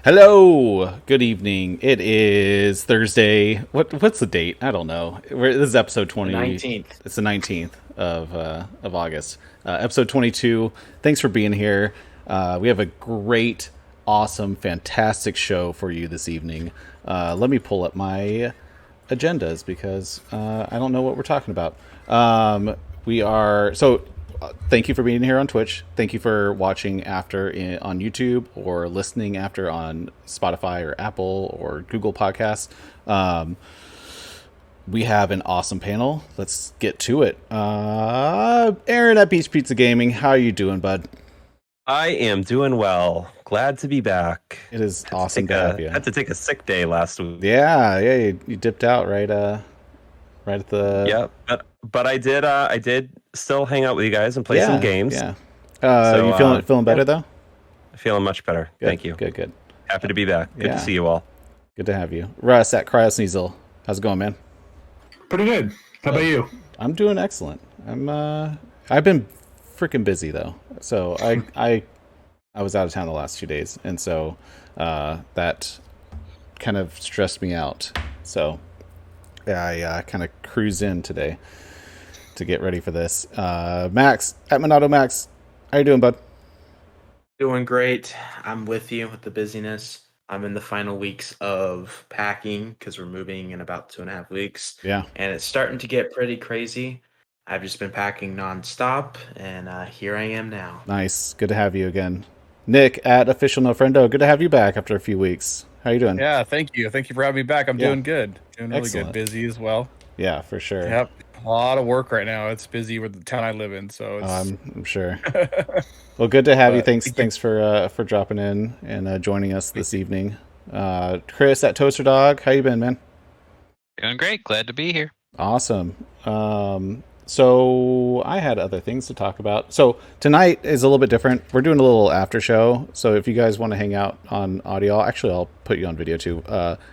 Hello, good evening. It is Thursday. What's the date? I don't know. This is episode The 20. 19th. It's the 19th of August. Episode 22. Thanks for being here. We have a great, awesome, fantastic show for you this evening. Let me pull up my agendas because I don't know what we're talking about. We are so. Thank you for being here on Twitch. Thank you for watching after on YouTube or listening after on Spotify or Apple or Google Podcasts. We have an awesome panel. Let's get to it. Aaron at Beach Pizza Gaming, how are you doing, bud? I am doing well. Glad to be back. It is awesome to have you. Had to take a sick day last week. Yeah, you dipped out right at the. Yeah, but I did still hang out with you guys and play some games. Yeah. So, you feeling better though? Feeling much better. Good, Thank you. Good. Happy to be back. Good to see you all. Good to have you. Russ at Cryosneasel. How's it going, man? Pretty good. How about you? I'm doing excellent. I've been freaking busy though. So I was out of town the last 2 days, and so that kind of stressed me out. So yeah, I kind of cruise in today to get ready for this. Max at Monado Max, how you doing, bud? Doing great. I'm with you with the busyness. I'm in the final weeks of packing because we're moving in about 2.5 weeks. Yeah. And it's starting to get pretty crazy. I've just been packing nonstop, and here I am now. Nice. Good to have you again. Nick at Official No Friendo, good to have you back after a few weeks. How you doing? Yeah, thank you. Thank you for having me back. I'm doing good. Doing really Excellent. good. Busy as well. Yeah, for sure. Yep. A lot of work right now. It's busy with the town I live in, so it's... I'm sure. Well, good to have you. Thanks for dropping in and joining us this evening. Chris at Toaster Dog, how you been, man? Doing great. Glad to be here. Awesome. So I had other things to talk about. So tonight is a little bit different. We're doing a little after show. So if you guys want to hang out on audio, I'll put you on video too.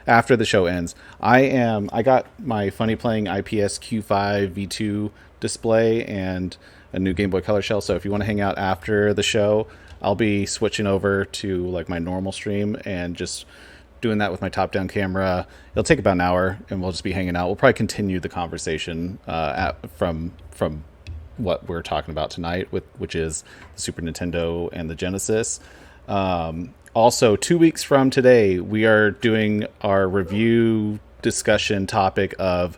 After the show ends, I got my Funny Playing IPS Q5 V2 display and a new Game Boy Color shell. So if you want to hang out after the show, I'll be switching over to like my normal stream and just doing that with my top-down camera. It'll take about an hour, and we'll just be hanging out. We'll probably continue the conversation from what we're talking about tonight, which is the Super Nintendo and the Genesis. Also, 2 weeks from today, we are doing our review discussion topic of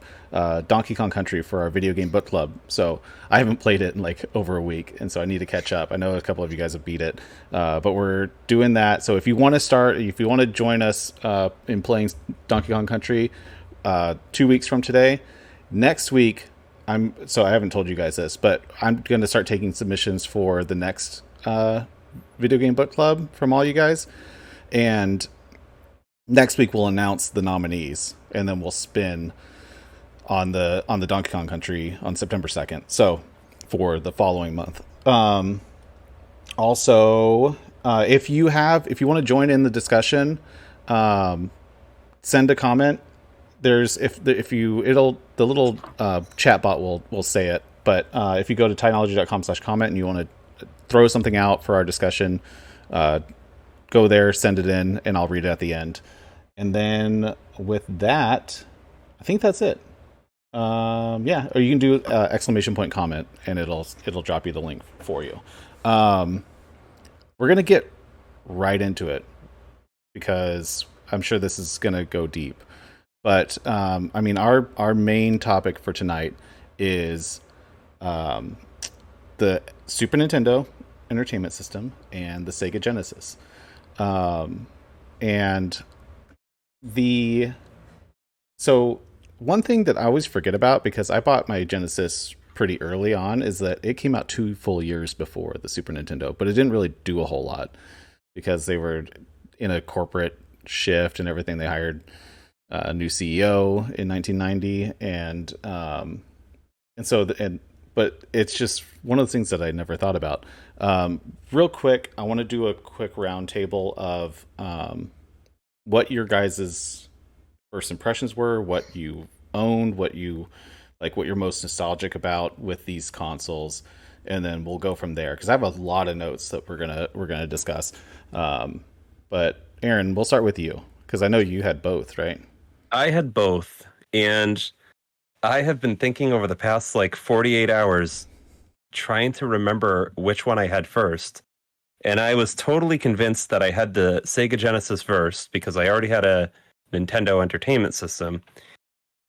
Donkey Kong Country for our video game book club. So I haven't played it in like over a week, and so I need to catch up. I know a couple of you guys have beat it, but we're doing that. So if you want to join us in playing Donkey Kong Country 2 weeks from today, next week, I haven't told you guys this, but I'm going to start taking submissions for the next video game book club from all you guys, and next week we'll announce the nominees, and then we'll spin on the Donkey Kong Country on September 2nd. So for the following month. Also, if you want to join in the discussion, send a comment. The little chat bot will say it, but if you go to tynology.com/comment and you want to throw something out for our discussion, go there, send it in, and I'll read it at the end. And then with that, I think that's it. Or you can do exclamation point comment, and it'll drop you the link for you. We're gonna get right into it because I'm sure this is gonna go deep. But our main topic for tonight is the Super Nintendo Entertainment System and the Sega Genesis, So one thing that I always forget about, because I bought my Genesis pretty early on, is that it came out 2 full years before the Super Nintendo, but it didn't really do a whole lot because they were in a corporate shift and everything. They hired a new CEO in 1990, but it's just one of the things that I never thought about. Real quick, I want to do a quick round table of what your guys's first impressions were, what you owned, what you're most nostalgic about with these consoles, and then we'll go from there because I have a lot of notes that we're gonna discuss. But Aaron, we'll start with you because I know you had both, right? I had both, and I have been thinking over the past like 48 hours trying to remember which one I had first. And I was totally convinced that I had the Sega Genesis first because I already had a Nintendo Entertainment System.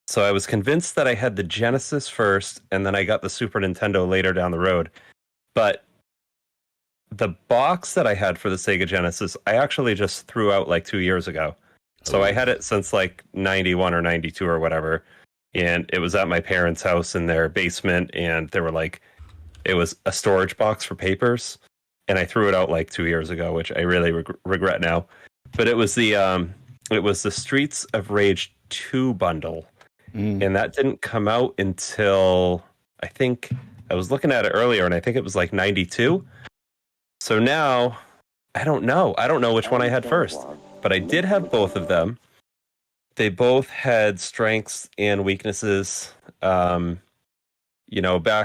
So I was convinced that I had the Genesis first, and then I got the Super Nintendo later down the road. But the box that I had for the Sega Genesis, I actually just threw out like 2 years ago. So I had it since like 91 or 92 or whatever. And it was at my parents' house in their basement, and they were like, it was a storage box for papers. And I threw it out like 2 years ago, which I really regret now. But it was the Streets of Rage 2 bundle. And that didn't come out until, I think, I was looking at it earlier, and I think it was like 92. So now, I don't know. I don't know which one I had first. But I did have both of them. They both had strengths and weaknesses. Back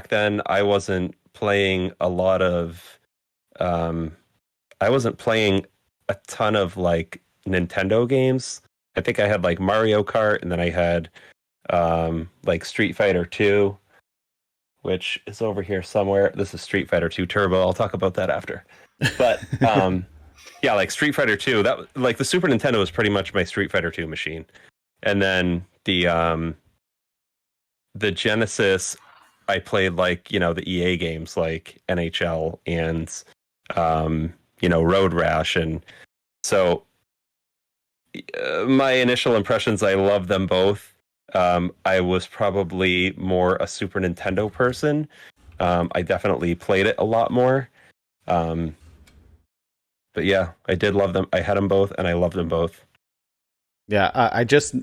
then, I wasn't playing a lot of... I wasn't playing a ton of like Nintendo games. I think I had like Mario Kart, and then I had like Street Fighter 2, which is over here somewhere. This is Street Fighter 2 Turbo. I'll talk about that after. But yeah, like Street Fighter 2, that like the Super Nintendo was pretty much my Street Fighter 2 machine. And then the Genesis, I played like, the EA games like NHL and Road Rash. And so my initial impressions, I love them both. I was probably more a Super Nintendo person. I definitely played it a lot more. But yeah, I did love them. I had them both, and I loved them both. Yeah, I just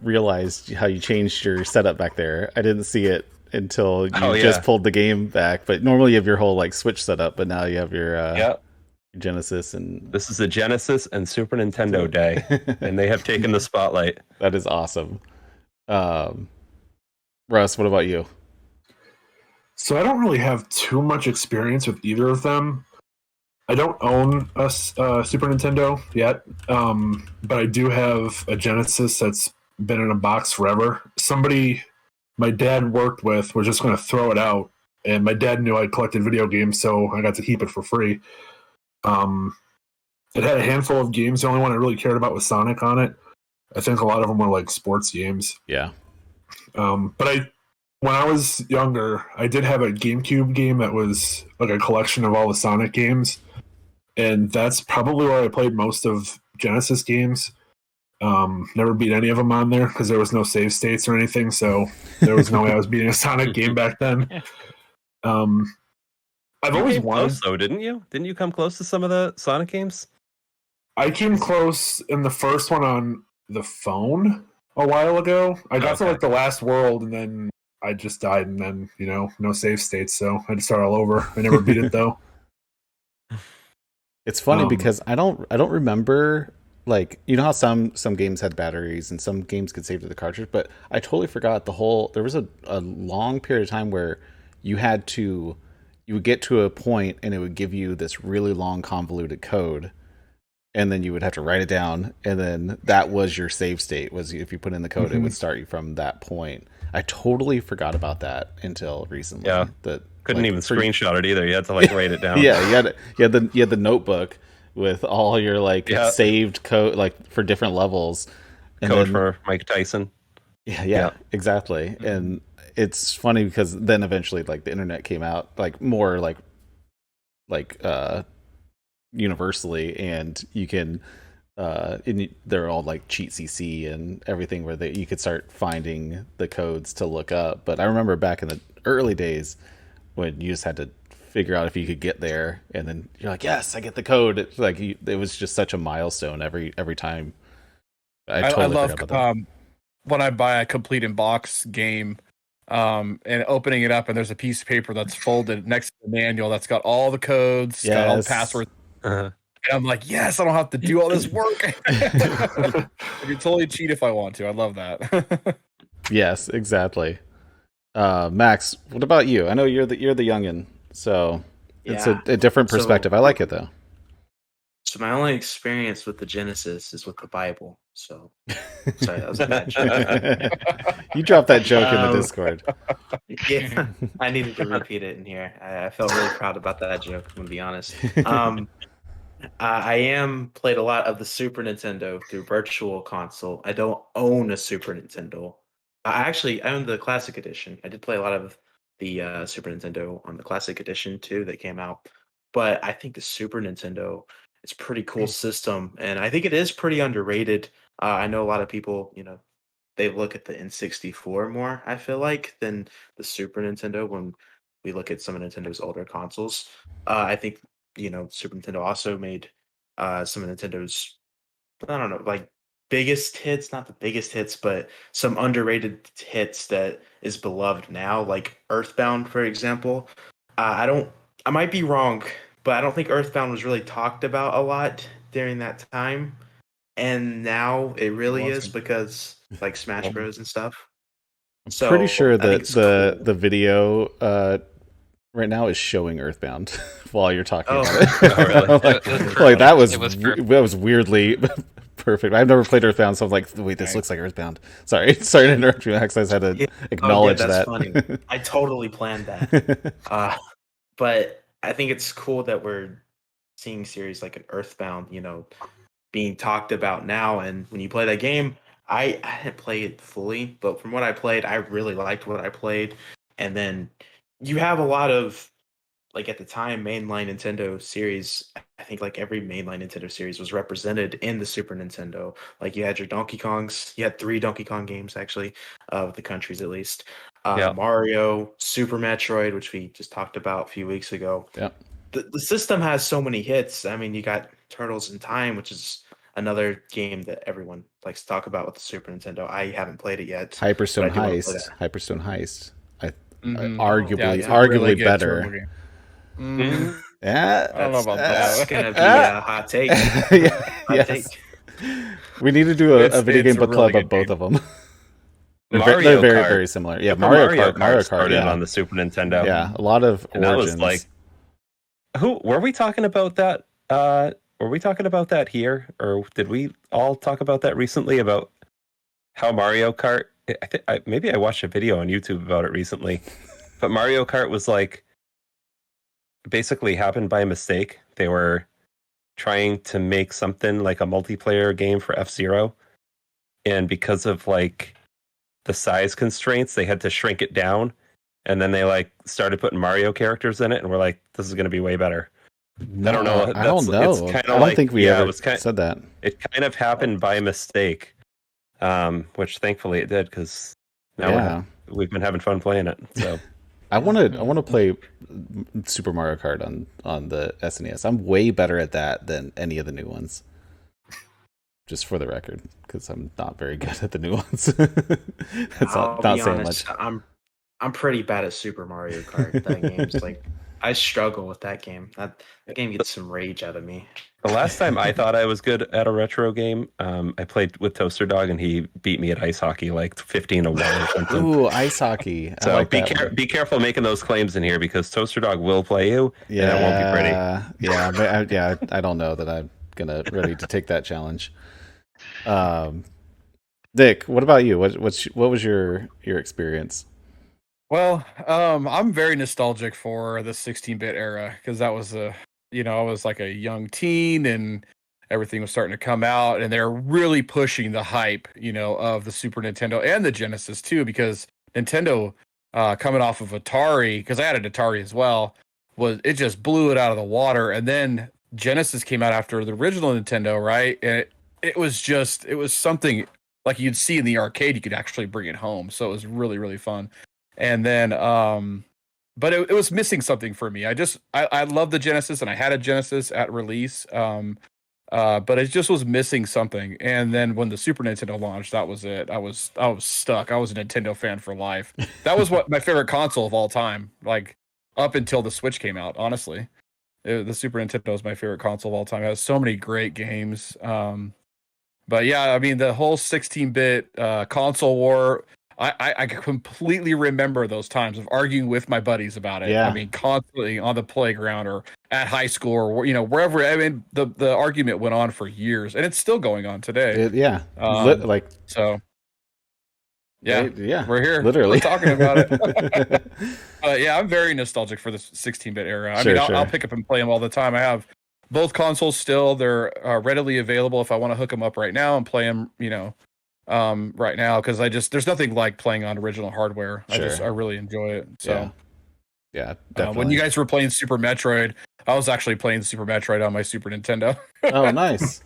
realized how you changed your setup back there. I didn't see it until you just pulled the game back. But normally you have your whole like Switch setup, but now you have your Genesis, and this is the Genesis and Super Nintendo day, and they have taken the spotlight. That is awesome. Russ, what about you? So I don't really have too much experience with either of them. I don't own a Super Nintendo yet, but I do have a Genesis that's been in a box forever. Somebody my dad worked with was just going to throw it out, and my dad knew I collected video games, so I got to keep it for free. It had a handful of games. The only one I really cared about was Sonic on it. I think a lot of them were like sports games. Yeah. But when I was younger, I did have a GameCube game that was like a collection of all the Sonic games. And that's probably where I played most of Genesis games. Never beat any of them on there because there was no save states or anything. So there was no way I was beating a Sonic game back then. I've always wanted... close, though, didn't you? Didn't you come close to some of the Sonic games? I came close in the first one on the phone a while ago. I got to like the last world, and then I just died, and then, no save states, so I had to start all over. I never beat it, though. It's funny because I don't remember, like, how some games had batteries and some games could save to the cartridge, but I totally forgot there was a long period of time where you would get to a point and it would give you this really long convoluted code, and then you would have to write it down, and then that was your save state. Was if you put in the code, it would start you from that point. I totally forgot about that until recently. Yeah, couldn't even screenshot it either. You had to write it down. Yeah, you had the notebook with all your saved code, like for different levels. And code for Mike Tyson. Yeah, exactly. Mm-hmm. And it's funny because then eventually, like, the internet came out, like, more like universally, and you can they're all like cheat CC and everything where you could start finding the codes to look up. But I remember back in the early days when you just had to figure out if you could get there, and then you're like, yes, I get the code. It's like it was just such a milestone every time. I love forgot about that. When I buy a complete in box game, and opening it up, and there's a piece of paper that's folded next to the manual that's got all the codes, got all the passwords. And I'm like, yes, I don't have to do all this work. I can totally cheat if I want to. I love that. Yes, exactly. Max, what about you? I know you're the youngin, so it's Yeah. a different perspective. I like it though. So my only experience with the Genesis is with the Bible. So sorry, that was a bad joke. You dropped that joke in the Um, Discord. Yeah, I needed to repeat it in here. I felt really proud about that joke. I'm gonna be honest. I am played a lot of the Super Nintendo through Virtual Console. I don't own a Super Nintendo. I own the Classic Edition. I did play a lot of the Super Nintendo on the Classic Edition too that came out. But I think the Super Nintendo is a pretty cool system, and I think it is pretty underrated. I know a lot of people, they look at the N64 more, I feel like, than the Super Nintendo when we look at some of Nintendo's older consoles. I think, Super Nintendo also made some of Nintendo's, I don't know, like biggest hits, not the biggest hits, but some underrated hits that is beloved now, like Earthbound, for example. I might be wrong, but I don't think Earthbound was really talked about a lot during that time. And now it really is wasn't. because like Smash Well, Bros and stuff. I'm pretty sure I think that it's the cool. video right now is showing Earthbound while you're talking Oh. about it. Oh, really? like, It was like, that was It was that was weirdly perfect. I've never played Earthbound, so I'm like, wait, this Right. looks like Earthbound. Sorry to interrupt you, Max. I just had to Yeah. acknowledge that's that. funny. I totally planned that. But I think it's cool that we're seeing series like an Earthbound, being talked about now. And when you play that game, I didn't play it fully, but from what I played, I really liked what I played. And then you have a lot of, like, at the time, mainline Nintendo series. I think like every mainline Nintendo series was represented in the Super Nintendo. Like you had your Donkey Kongs, you had 3 Donkey Kong games actually, of the countries at least. Yeah. Mario, Super Metroid, which we just talked about a few weeks ago. Yep. The system has so many hits. I mean, you got Turtles in Time, which is another game that everyone likes to talk about with the Super Nintendo. I haven't played it yet. Hyperstone but I do wanna play Heist. that. Hyperstone Heist. Mhm. Arguably, Yeah, it's a arguably really good better. turbo game. Mm. Yeah, I don't know about That's that. gonna be a hot take. Yeah, Hot yes. take. We need to do a video game it's a book club really of good both of them. they're Mario very, Kart. very similar. Yeah, Super Mario Kart Kart. started Yeah, on the Super Nintendo. yeah, a lot of And that origins. was like, who were we talking about that? Were we talking about that here, or did we all talk about that recently about how Mario Kart? Maybe I watched a video on YouTube about it recently, but Mario Kart was like basically happened by mistake. They were trying to make something like a multiplayer game for F-Zero, and because of like the size constraints, they had to shrink it down. And then they like started putting Mario characters in it, and we're like, "This is going to be way better." I don't know. I don't know. It's kind I of don't like, think we ever it was kind. said that. It kind of happened by mistake, which thankfully it did, because now Yeah. we've been having fun playing it. So I want to play Super Mario Kart on the SNES. I'm way better at that than any of the new ones. Just for the record, because I'm not very good at the new ones. That's I'll not be saying honest. much. I'm pretty bad at Super Mario Kart. That game's like, I struggle with that game. That game gets some rage out of me. the last time I thought I was good at a retro game, I played with Toaster Dog, and he beat me at ice hockey like 15-1 or something. Ooh, ice hockey. I So like that one. be careful making those claims in here, because Toaster Dog will play you, and it won't be pretty. Yeah. I don't know that I'm ready to take that challenge. Dick, what about you? What was your experience? Well, I'm very nostalgic for the 16-bit era, because that was I was like a young teen and everything was starting to come out, and they're really pushing the hype, of the Super Nintendo and the Genesis too, because Nintendo, coming off of Atari, because I had an Atari as well, it just blew it out of the water, and then Genesis came out after the original Nintendo, right? And it was something like you'd see in the arcade. You could actually bring it home, so it was really, really fun. And then, but it was missing something for me. I love the Genesis, and I had a Genesis at release. But it just was missing something. And then when the Super Nintendo launched, that was it. I was stuck. I was a Nintendo fan for life. That was my favorite console of all time. Like up until the Switch came out, honestly. The Super Nintendo is my favorite console of all time. It has so many great games. But yeah, I mean, the whole 16-bit console war, I completely remember those times of arguing with my buddies about it. Yeah. I mean, constantly on the playground or at high school or, wherever. I mean, the argument went on for years, and it's still going on today. Yeah. So, yeah, yeah, we're here. Literally. We're talking about it. Yeah, I'm very nostalgic for the 16-bit era. I mean, I'll pick up and play them all the time. I have both consoles still. They're readily available if I want to hook them up right now and play them, right now, because there's nothing like playing on original hardware. Sure. I really enjoy it. So yeah, definitely. When you guys were playing Super Metroid, I was actually playing Super Metroid on my Super Nintendo. Oh, nice.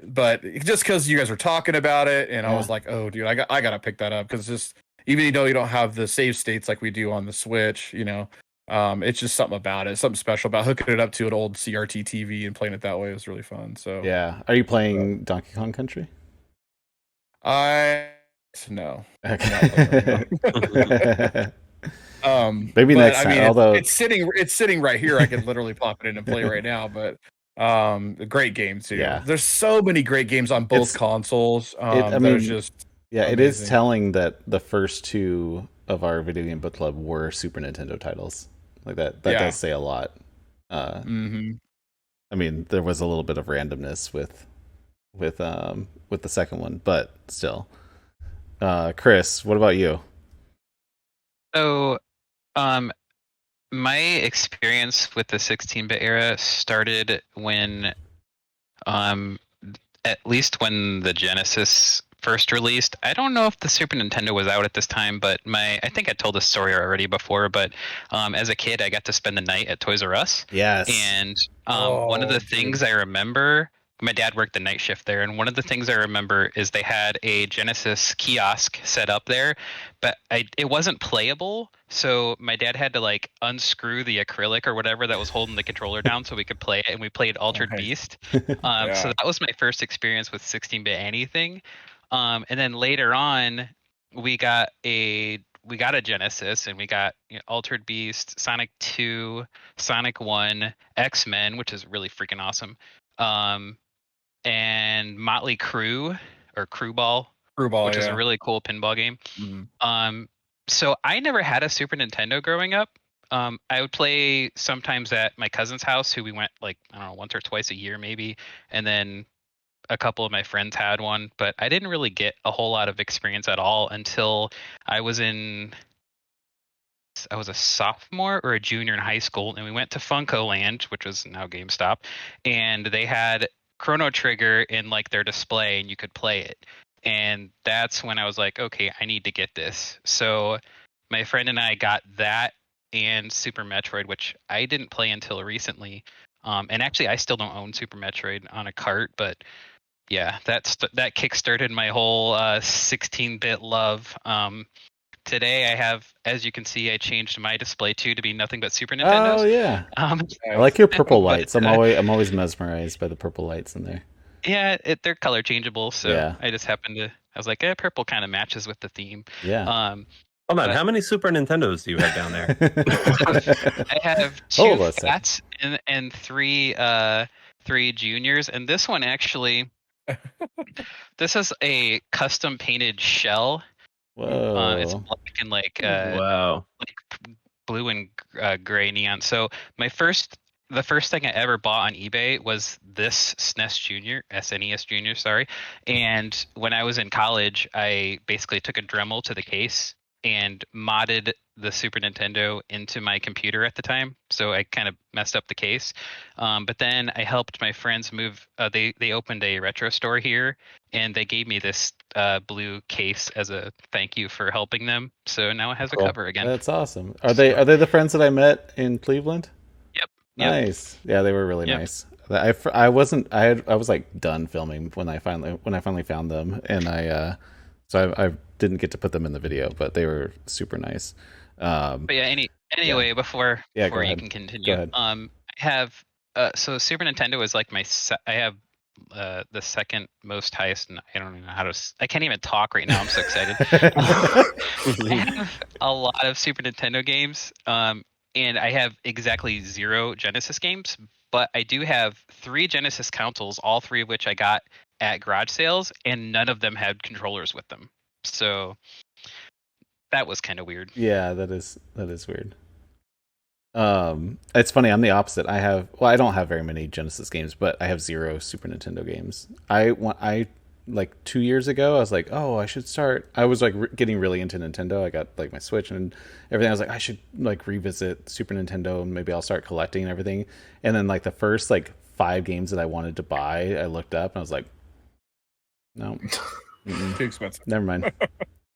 But just because you guys were talking about it, and I was like, oh, dude, I gotta pick that up, because just even though you don't have the save states like we do on the Switch, it's just something about it, something special about hooking it up to an old CRT TV and playing it that way. It was really fun. So yeah, are you playing Donkey Kong Country? No. Maybe next time. Although it's sitting right here, I could literally pop it in and play right now. But a great game too. Yeah, there's so many great games on both consoles. It is telling that the first two of our video game book club were Super Nintendo titles. Like that does say a lot. I mean, there was a little bit of randomness with the second one, but still. Chris, what about you? So, my experience with the 16-bit era started when, at least when the Genesis first released. I don't know if the Super Nintendo was out at this time, but I think I told this story already before, but as a kid, I got to spend the night at Toys R Us. Yes. And one of the things I remember, my dad worked the night shift there, and one of the things I remember is they had a Genesis kiosk set up there, but it wasn't playable, so my dad had to like unscrew the acrylic or whatever that was holding the controller down so we could play it, and we played Altered Beast. So that was my first experience with 16-bit anything. And then later on, we got a Genesis, and we got Altered Beast, Sonic 2, Sonic 1, X-Men, which is really freaking awesome. And Motley Crue or Crue Ball, which is a really cool pinball game. So I never had a Super Nintendo growing up. I would play sometimes at my cousin's house, who we went like, I don't know, once or twice a year maybe, and then a couple of my friends had one, but I didn't really get a whole lot of experience at all until I was a sophomore or a junior in high school, and we went to Funko Land, which was now GameStop, and they had Chrono Trigger in like their display, and you could play it. And that's when I was like, okay, I need to get this. So my friend and I got that and Super Metroid, which I didn't play until recently. And actually, I still don't own Super Metroid on a cart, but yeah, that kickstarted my whole 16-bit love. Today I have, as you can see, I changed my display too to be nothing but Super Nintendos. Oh yeah. I like your purple lights. I'm always mesmerized by the purple lights in there. Yeah, they're color changeable, so I just happened to. I was like, purple kind of matches with the theme. Yeah. Hold on, how many Super Nintendos do you have down there? I have two Fats and three juniors, and this one actually, this is a custom painted shell. Whoa. It's black and like wow, like blue and gray neon. So the first thing I ever bought on eBay was this SNES Junior, sorry. And when I was in college, I basically took a Dremel to the case and modded the Super Nintendo into my computer at the time. So I kind of messed up the case. But then I helped my friends move. They opened a retro store here, and they gave me this blue case as a thank you for helping them. So now it has a cover again. That's awesome. Are they the friends that I met in Cleveland? Yep. Nice. Yeah, they were really nice. I was like done filming when I finally found them, and I didn't get to put them in the video, but they were super nice. But yeah, anyway, before you can continue, I have so Super Nintendo is like I have the second most highest, and I don't even know how to. I can't even talk right now. I'm so excited. I have a lot of Super Nintendo games, and I have exactly 0 Genesis games, but I do have 3 Genesis consoles, all 3 of which I got at garage sales, and none of them had controllers with them. So that was kind of weird. Yeah, that is weird. It's funny. I'm the opposite. I don't have very many Genesis games, but I have 0 Super Nintendo games. I like 2 years ago, I was like, oh, I should start. I was like getting really into Nintendo. I got like my Switch and everything. I was like, I should like revisit Super Nintendo and maybe I'll start collecting and everything. And then like the first like 5 games that I wanted to buy, I looked up and I was like, no, Too expensive. never mind.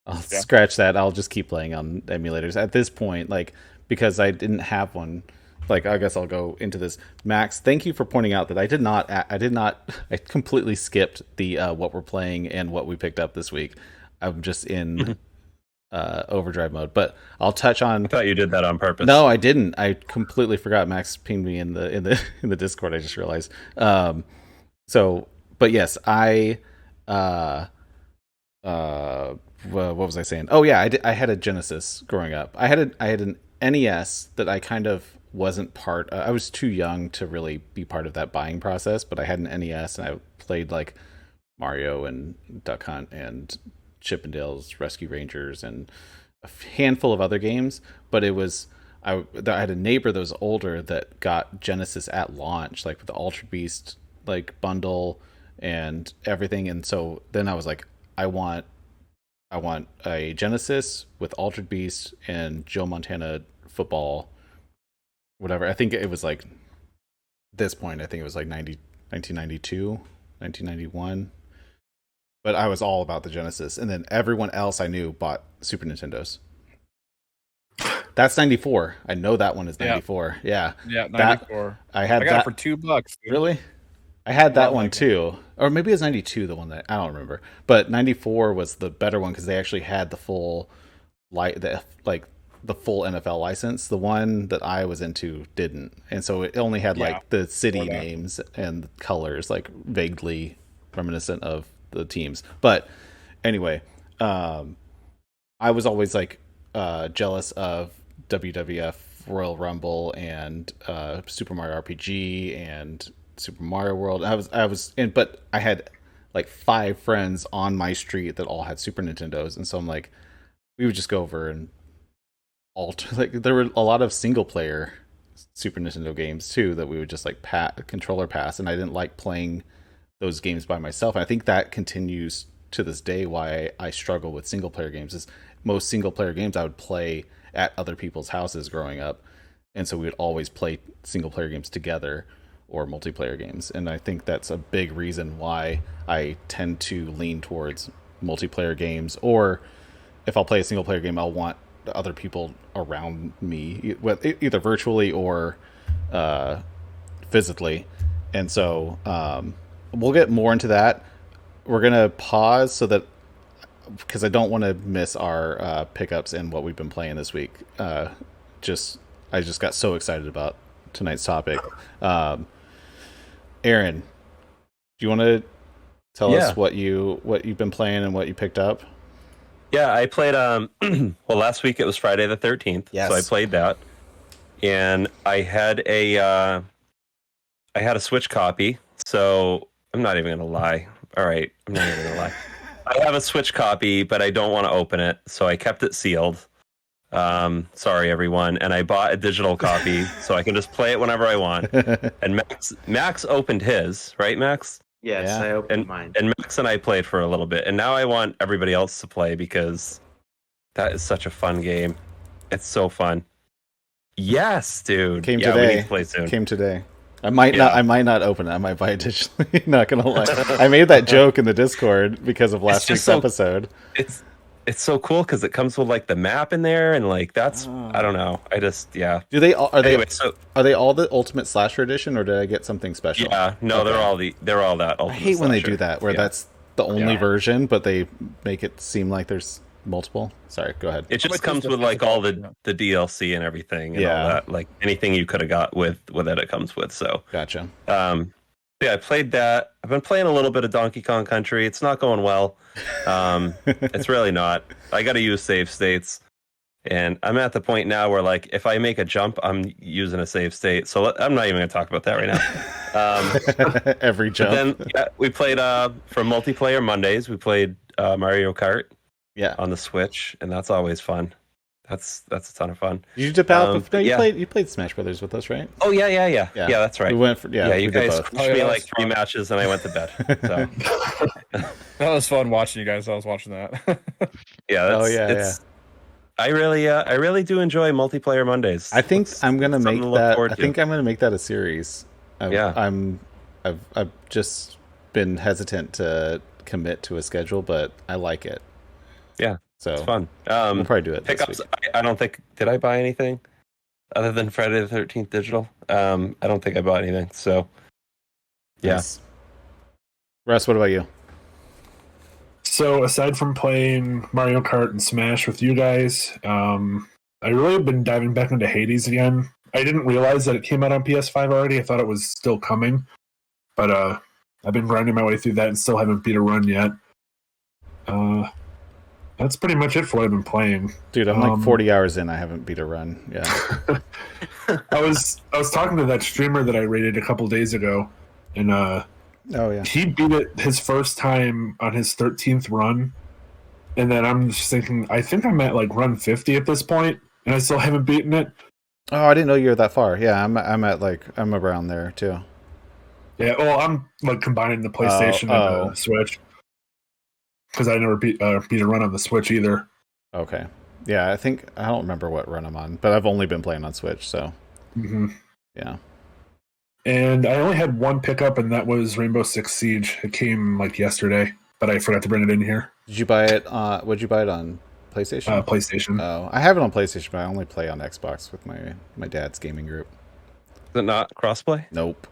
I'll scratch that. I'll just keep playing on emulators at this point, like because I didn't have one. Like I guess I'll go into this. Max, thank you for pointing out that I I completely skipped the what we're playing and what we picked up this week. I'm just in overdrive mode, but I'll touch on. I thought you did that on purpose. No, I didn't. I completely forgot. Max pinged me in the Discord. I just realized. But yes, what was I saying? Oh yeah, I had a Genesis growing up. I had an NES that I kind of wasn't part. I was too young to really be part of that buying process, but I had an NES and I played like Mario and Duck Hunt and Chippendales Rescue Rangers and a handful of other games. But it was I had a neighbor that was older that got Genesis at launch, like with the Ultra Beast like bundle and everything. And so then I was like, I want a Genesis with Altered Beast and Joe Montana football, whatever. I think it was like this point. I think it was like 1992, 1991. But I was all about the Genesis. And then everyone else I knew bought Super Nintendos. That's 94. I know that one is 94. Yeah. Yeah, 94. I got that it for $2. Dude. Really? I had that one too, or maybe it was 92. The one that I don't remember, but 94 was the better one because they actually had the full the full NFL license. The one that I was into didn't, and so it only had like the city names and colors, like vaguely reminiscent of the teams. But anyway, I was always like jealous of WWF Royal Rumble and Super Mario RPG and Super Mario World. But I had like 5 friends on my street that all had Super Nintendos, and so I'm like, we would just go over and like there were a lot of single player Super Nintendo games too that we would just like controller pass, and I didn't like playing those games by myself. And I think that continues to this day why I struggle with single player games. Is most single player games I would play at other people's houses growing up, and so we would always play single player games together or multiplayer games. And I think that's a big reason why I tend to lean towards multiplayer games, or if I'll play a single player game, I'll want other people around me, either virtually or physically. And so we'll get more into that. We're going to pause because I don't want to miss our pickups and what we've been playing this week. I just got so excited about tonight's topic. Aaron, do you want to tell us what you've been playing and what you picked up? Yeah, I played well, last week it was Friday the 13th. Yes. So I played that. And I had a Switch copy. So I'm not even going to lie. All right, I'm not even going to lie. I have a Switch copy, but I don't want to open it, so I kept it sealed. Sorry everyone, and I bought a digital copy so I can just play it whenever I want. And Max opened his, right, Max? Yes, Yeah. I opened mine. And Max and I played for a little bit, and now I want everybody else to play because that is such a fun game. It's so fun. Yes, dude. Came yeah, today. We need to play soon. Came today. I might not open it. I might buy it digitally. Not gonna lie. I made that joke in the Discord because of last week's episode. It's so cool because it comes with like the map in there, and like that's I don't know. I just Do they all are anyway, are they all the Ultimate Slasher Edition, or did I get something special? Yeah, no, Okay. they're all that. I hate when they do that, where that's the only Yeah. version, but they make it seem like there's multiple. Sorry, go ahead. It just much comes is with the like all physical? the DLC and everything and Yeah. all that. Like anything you could have got with it comes with. So Gotcha. yeah, I played that. I've been playing a little bit of Donkey Kong Country. It's not going well. It's really not. I got to use save states. And I'm at the point now where, like, if I make a jump, I'm using a save state. So I'm not even going to talk about that right now. Every jump. But then we played for multiplayer Mondays. We played Mario Kart on the Switch, and that's always fun. That's a ton of fun. Did you dip out? You played Smash Brothers with us, right? Oh yeah. That's right. We went for you guys crushed me like 3 matches, and I went to bed. So. That was fun watching you guys. I was watching that. Yeah. I really do enjoy multiplayer Mondays. I think I'm gonna make that. I think I'm gonna make that a series. I've just been hesitant to commit to a schedule, but I like it. Yeah, so it's fun. We'll probably do it. Pickups. I don't think. Did I buy anything other than Friday the 13th digital? I don't think I bought anything. So yeah. Nice. Russ, what about you? So aside from playing Mario Kart and Smash with you guys, I really have been diving back into Hades again. I didn't realize that it came out on PS5 already. I thought it was still coming. But I've been grinding my way through that and still haven't beat a run yet. That's pretty much it for what I've been playing. Dude, I'm like 40 hours in. I haven't beat a run. Yeah. I was talking to that streamer that I rated a couple days ago, and he beat it his first time on his 13th run, and then I'm just thinking, I think I'm at like run 50 at this point, and I still haven't beaten it. Oh, I didn't know you were that far. Yeah, I'm around there too. Yeah, well, I'm like combining the PlayStation and the Switch because I never beat a run on the Switch either. Okay. Yeah, I don't remember what run I'm on, but I've only been playing on Switch, so yeah. And I only had one pickup, and that was Rainbow Six Siege. It came like yesterday, but I forgot to bring it in here. Did you buy it? Would you buy it on PlayStation? PlayStation. Oh, I have it on PlayStation, but I only play on Xbox with my dad's gaming group. Is it not crossplay? Nope.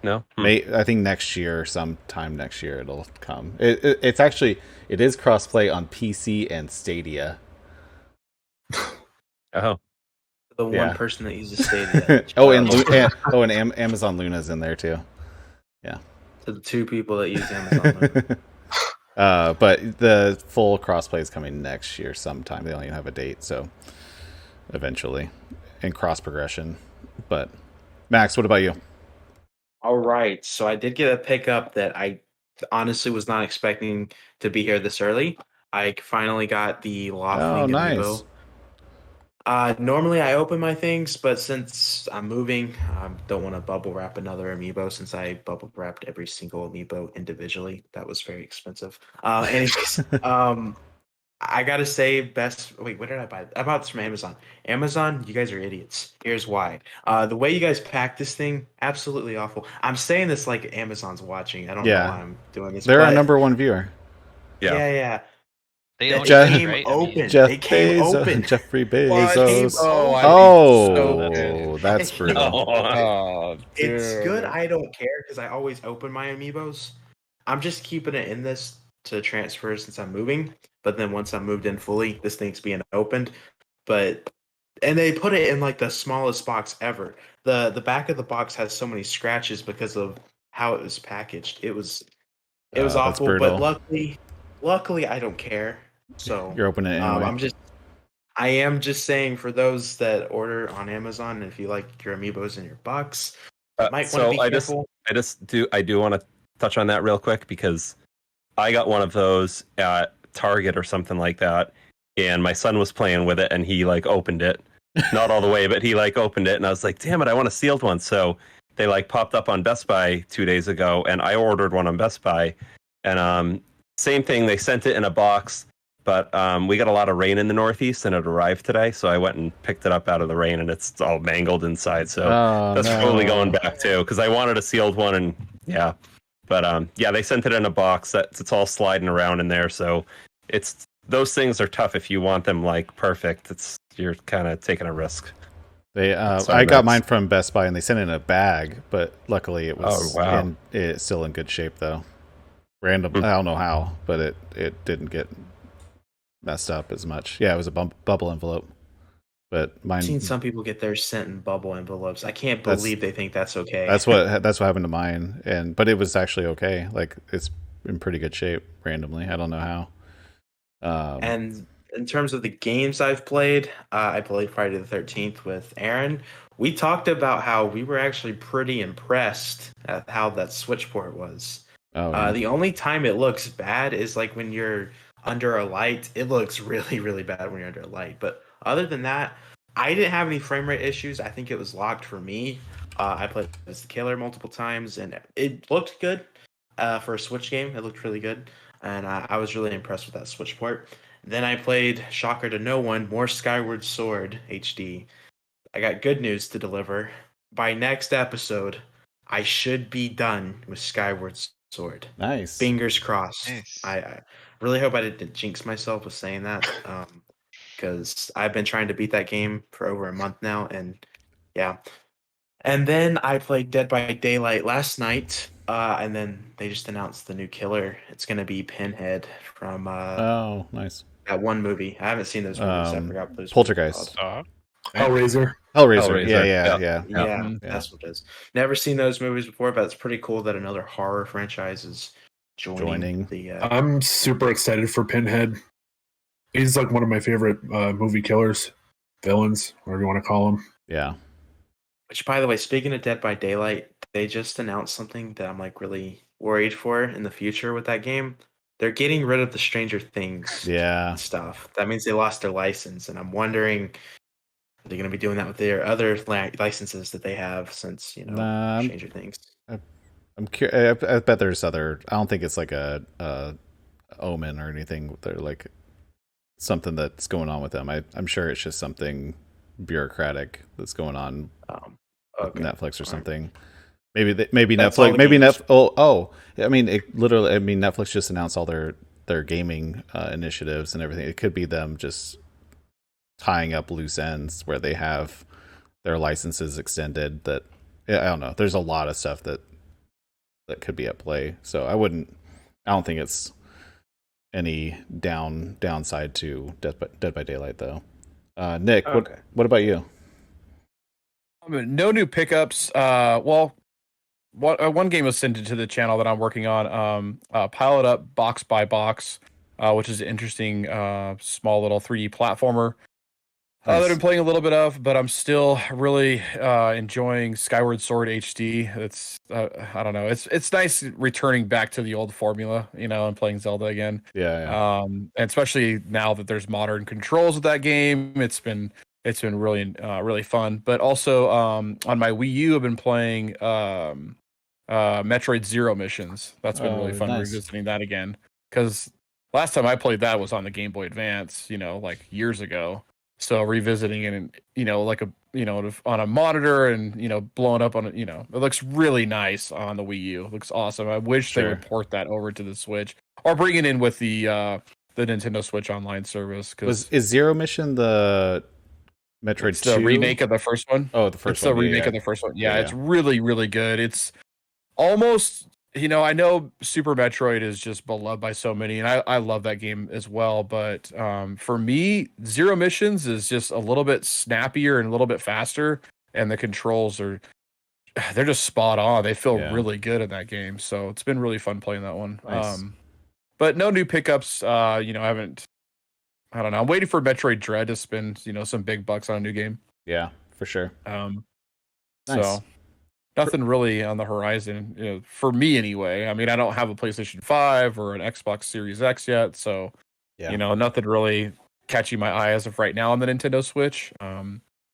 No. I think next year, sometime next year, it'll come. It's actually it is crossplay on PC and Stadia. Oh. The one person that uses Stadia. and Amazon Luna's in there too. Yeah. To the two people that use Amazon Luna. But the full crossplay is coming next year sometime. They don't even have a date, so eventually, and cross progression. But Max, what about you? All right, so I did get a pickup that I honestly was not expecting to be here this early. I finally got the Loft League amiibo. Normally I open my things, but since I'm moving, I don't want to bubble wrap another amiibo since I bubble wrapped every single amiibo individually. That was very expensive. Anyways, I gotta say, wait, where did I buy it? I bought this from Amazon. Amazon, you guys are idiots. Here's why. The way you guys pack this thing, absolutely awful. I'm saying this like Amazon's watching. I don't know why I'm doing this. They're our number one viewer. Yeah. They don't came open. They came open. Jeffrey Bezos. Oh, that's brutal. It's good. I don't care because I always open my amiibos. I'm just keeping it in this to transfer since I'm moving. But then once I'm moved in fully, this thing's being opened. And they put it in like the smallest box ever. The back of the box has so many scratches because of how it was packaged. It was awful. But luckily I don't care. So you're opening it anyway. I am just saying for those that order on Amazon, if you like your amiibos in your box, might want to be careful. I do want to touch on that real quick because I got one of those at Target or something like that, and my son was playing with it, and he like opened it, not all the way, but he like opened it, and I was like, damn it, I want a sealed one. So they like popped up on Best Buy 2 days ago, and I ordered one on Best Buy, and same thing, they sent it in a box. But we got a lot of rain in the Northeast, and it arrived today. So I went and picked it up out of the rain, and it's all mangled inside. So that's probably going back too, because I wanted a sealed one, and yeah. But they sent it in a box. It's all sliding around in there. So those things are tough if you want them like perfect. You're kind of taking a risk. I got mine from Best Buy, and they sent it in a bag, but luckily it was it's still in good shape though. Random, I don't know how, but it didn't get messed up as much. Yeah, it was a bubble envelope, but mine. I've seen some people get theirs sent in bubble envelopes. I can't believe they think that's okay. That's what happened to mine, but it was actually okay. Like it's in pretty good shape. Randomly, I don't know how. And in terms of the games I've played, I played Friday the 13th with Aaron. We talked about how we were actually pretty impressed at how that Switch port was. Oh, yeah. The only time it looks bad is like when you're under a light. It looks really, really bad when you're under a light. But other than that, I didn't have any frame rate issues. I think it was locked for me. I played as the killer multiple times, and it looked good for a Switch game. It looked really good, and I was really impressed with that Switch port. Then I played, shocker to no one, more Skyward Sword HD. I got good news to deliver. By next episode, I should be done with Skyward Sword. Nice. Fingers crossed. Nice. I really hope I didn't jinx myself with saying that, because I've been trying to beat that game for over a month now, and yeah. And then I played Dead by Daylight last night, and then they just announced the new killer. It's going to be Pinhead from Oh, nice. that one movie. I haven't seen those movies. I forgot what those Poltergeist. Hellraiser. Hellraiser. Yeah. Yeah, that's what it is. Never seen those movies before, but it's pretty cool that another horror franchise is joining. The. I'm super excited for Pinhead. He's like one of my favorite movie killers, villains, whatever you want to call him. Yeah. Which, by the way, speaking of Dead by Daylight, they just announced something that I'm like really worried for in the future with that game. They're getting rid of the Stranger Things stuff. That means they lost their license, and I'm wondering, are they going to be doing that with their other licenses that they have since, Stranger Things? I'm curious. I bet there's other. I don't think it's like a Omen or anything. They're like something that's going on with them. I'm sure it's just something bureaucratic that's going on with Netflix or something. Maybe That's Netflix. all Maybe games. Netflix. I mean, Netflix just announced all their gaming initiatives and everything. It could be them just tying up loose ends where they have their licenses extended. That I don't know. There's a lot of stuff that could be at play. So I don't think it's any downside to Dead by Daylight though. Nick, what about you? No new pickups. One game was sent to the channel that I'm working on. Pile It Up Box by Box, which is an interesting small little 3D platformer. Nice. That I'm playing a little bit of, but I'm still really enjoying Skyward Sword HD. It's I don't know. It's nice returning back to the old formula, and playing Zelda again. Yeah. And especially now that there's modern controls with that game, it's been really really fun. But also on my Wii U, I've been playing Metroid Zero Missions. That's been really fun revisiting that again, because last time I played that was on the Game Boy Advance, like years ago. So revisiting it, and on a monitor, and blowing up on it looks really nice on the Wii U. It looks awesome. I wish they would port that over to the Switch or bring it in with the Nintendo Switch Online service. Is Zero Mission the Metroid it's the 2? remake of the first one? Oh, the first one. It's the remake of the first one. Yeah, it's really, really good. It's almost, I know Super Metroid is just beloved by so many, and I love that game as well. But for me, Zero Missions is just a little bit snappier and a little bit faster, and the controls they're just spot on. They feel really good in that game. So it's been really fun playing that one. Nice. But no new pickups. I don't know. I'm waiting for Metroid Dread to spend, some big bucks on a new game. Yeah, for sure. Nice. So nothing really on the horizon, for me anyway. I mean, I don't have a PlayStation 5 or an Xbox Series X yet, so nothing really catching my eye as of right now on the Nintendo Switch.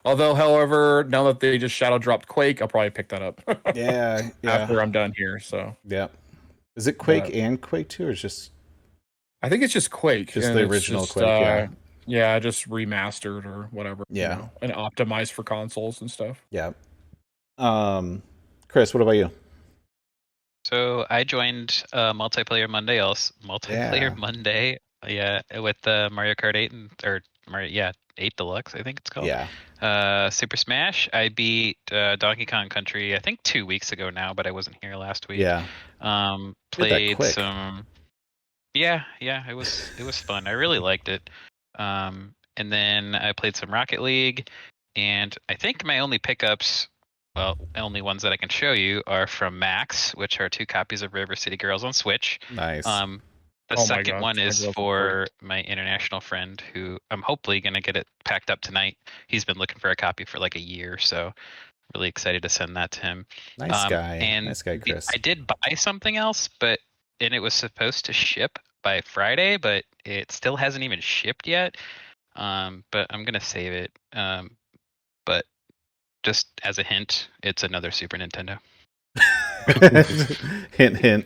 Although, however, now that they just shadow dropped Quake, I'll probably pick that up. yeah. After I'm done here. So yeah, is it Quake and Quake 2 or just? I think it's just Quake. Just the original Quake. Yeah, just remastered or whatever. Yeah, and optimized for consoles and stuff. Yeah. Chris, what about you? So I joined Multiplayer Monday. Monday. Yeah, with Mario Kart 8 Mario 8 Deluxe, I think it's called. Yeah. Super Smash. I beat Donkey Kong Country, I think 2 weeks ago now, but I wasn't here last week. Yeah. Played some. Yeah, it was fun. I really liked it. And then I played some Rocket League, and I think my only pickups, only ones that I can show you, are from Max, which are 2 copies of River City Girls on Switch. Nice. The Oh my second God, one I is love for my international friend who I'm hopefully going to get it packed up tonight. He's been looking for a copy for like a year, so really excited to send that to him. Nice guy. And Nice guy, Chris. I did buy something else, and it was supposed to ship by Friday, but it still hasn't even shipped yet. But I'm going to save it. But just as a hint, it's another Super Nintendo. Hint, hint.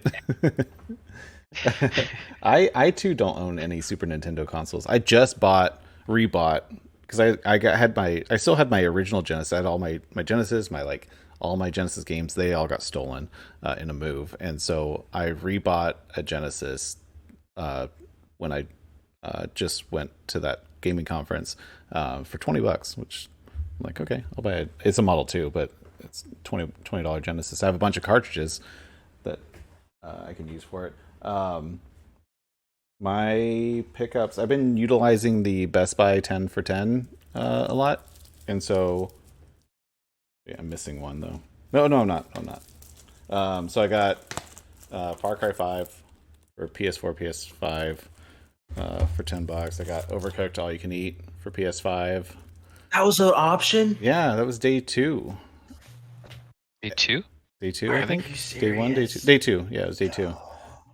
I too don't own any Super Nintendo consoles. I just rebought because I still had my original Genesis. I had all my Genesis, all my Genesis games. They all got stolen in a move, and so I rebought a Genesis when I just went to that gaming conference for $20, which I'm like, okay, I'll buy it. It's a Model 2, but it's $20 Genesis. I have a bunch of cartridges that I can use for it. My pickups, I've been utilizing the Best Buy 10 for 10 a lot, and so yeah, I'm missing one though. No, I'm not. So I got Far Cry 5 for PS4, PS5 for $10. I got Overcooked All You Can Eat for PS5. That was an option? Yeah, that was day 2. Day 2? Day 2, I think. Day 1, day 2. Serious? Day 2. Yeah, it was day 2.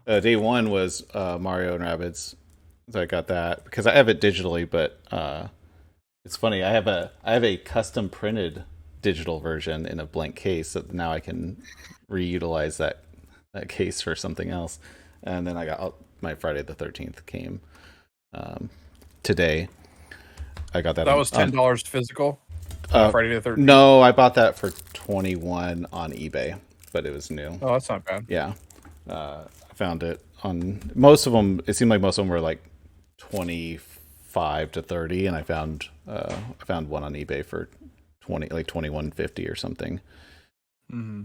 Day 1 was Mario and Rabbids. So I got that because I have it digitally, but it's funny. I have a custom printed digital version in a blank case, so now I can reutilize that case for something else. And then I got my Friday the 13th came today. I got that. That was $10 physical. Friday the 13th. No, I bought that for 21 on eBay, but it was new. Oh, that's not bad. Yeah, I found it on most of them. It seemed like most of them were like 25 to 30, and I found one on eBay for 21.50 or something. Mm-hmm.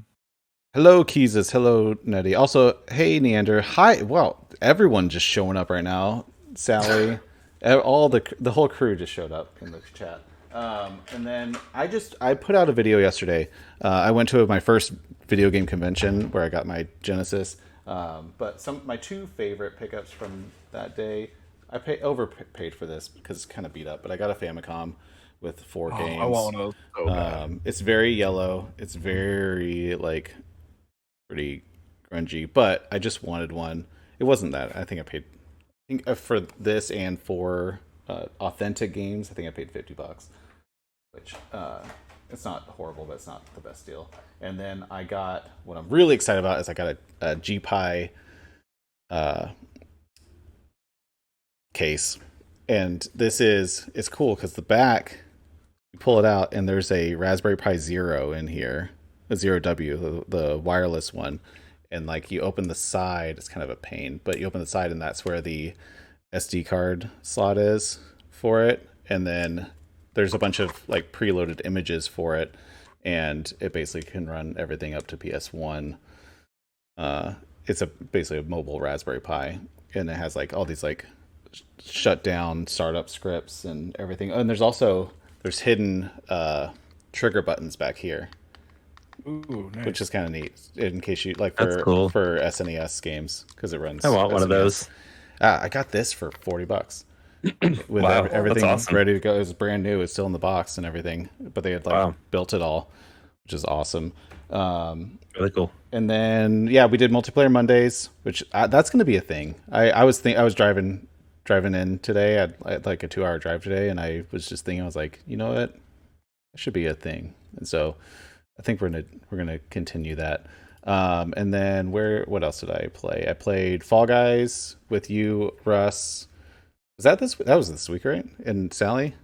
Hello, Keezus. Hello, Nettie. Also, hey, Neander. Hi. Well, everyone just showing up right now. Sally, all the whole crew just showed up in the chat. And then I put out a video yesterday. I went to my first video game convention where I got my Genesis. But my two favorite pickups from that day, I overpaid for this because it's kind of beat up, but I got a Famicom with 4 games. I want one of those so bad. It's very yellow. It's very pretty grungy, but I just wanted one. It wasn't that. I think for this and for authentic games, I think I paid $50, which it's not horrible, but it's not the best deal. And then I got what I'm really excited about is I got a GPI case, and it's cool because the back, you pull it out and there's a Raspberry Pi Zero in here, a 0W, the wireless one, and you open the side, it's kind of a pain, but you open the side and that's where the SD card slot is for it, and then there's a bunch of preloaded images for it, and it basically can run everything up to PS1. It's basically a mobile Raspberry Pi, and it has all these shut down startup scripts and everything. Oh, and there's hidden trigger buttons back here. Ooh, nice. Which is kind of neat in case you for SNES games, because it runs. I want one of those. I got this for $40 with Wow, everything that's awesome. ready to go. It was brand new. It's still in the box and everything, but they had built it all, which is awesome. Really cool. And then we did multiplayer Mondays, which that's going to be a thing. I was driving in today. I had a 2-hour drive today, and I was just thinking, I was like, you know what, it should be a thing. And so I think we're gonna continue that. And then what else did I play? I played Fall Guys with you, Russ. That was this week, right? And Sally,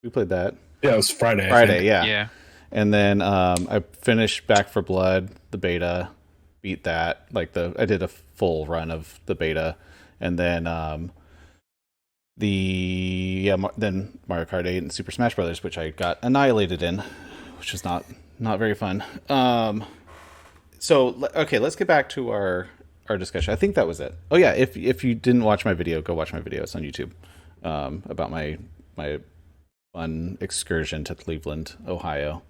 we played that. Yeah, it was Friday. Yeah. And then I finished Back 4 Blood, the beta, beat that. I did a full run of the beta, and then then Mario Kart 8 and Super Smash Brothers, which I got annihilated in, which is not very fun. So okay, let's get back to our discussion. I think that was it. Oh yeah, if you didn't watch my video, go watch my video. It's on YouTube about my fun excursion to Cleveland, Ohio.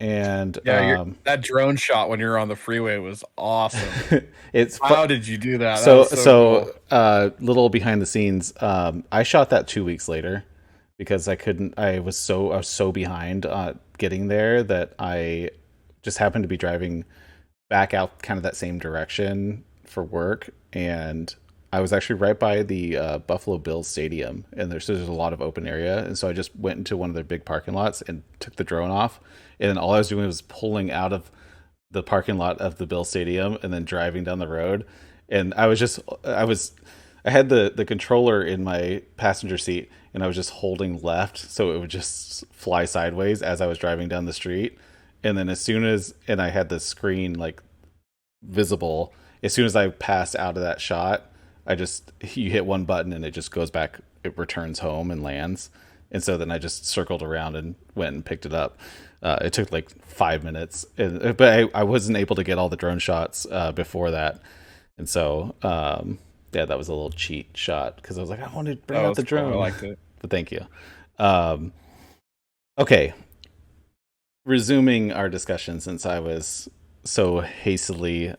and that drone shot when you're on the freeway was awesome. it's How did you do that? So, That was so cool. Little behind the scenes. I shot that 2 weeks later because I couldn't. I was so behind getting there that I just happened to be driving back out kind of that same direction for work, and I was actually right by the Buffalo Bills stadium, and there's a lot of open area, and so I just went into one of their big parking lots and took the drone off, and then all I was doing was pulling out of the parking lot of the Bill Stadium and then driving down the road. And I had the controller in my passenger seat, and I was just holding left so it would just fly sideways as I was driving down the street. And then and I had the screen like visible, as soon as I passed out of that shot, you hit one button and it just goes back, it returns home and lands. And so then I just circled around and went and picked it up. It took like 5 minutes, but I wasn't able to get all the drone shots before that. And so, that was a little cheat shot because I was like, I wanted to bring out the drone. Cool. I liked it. But thank you. Okay. Resuming our discussion, since I was so hastily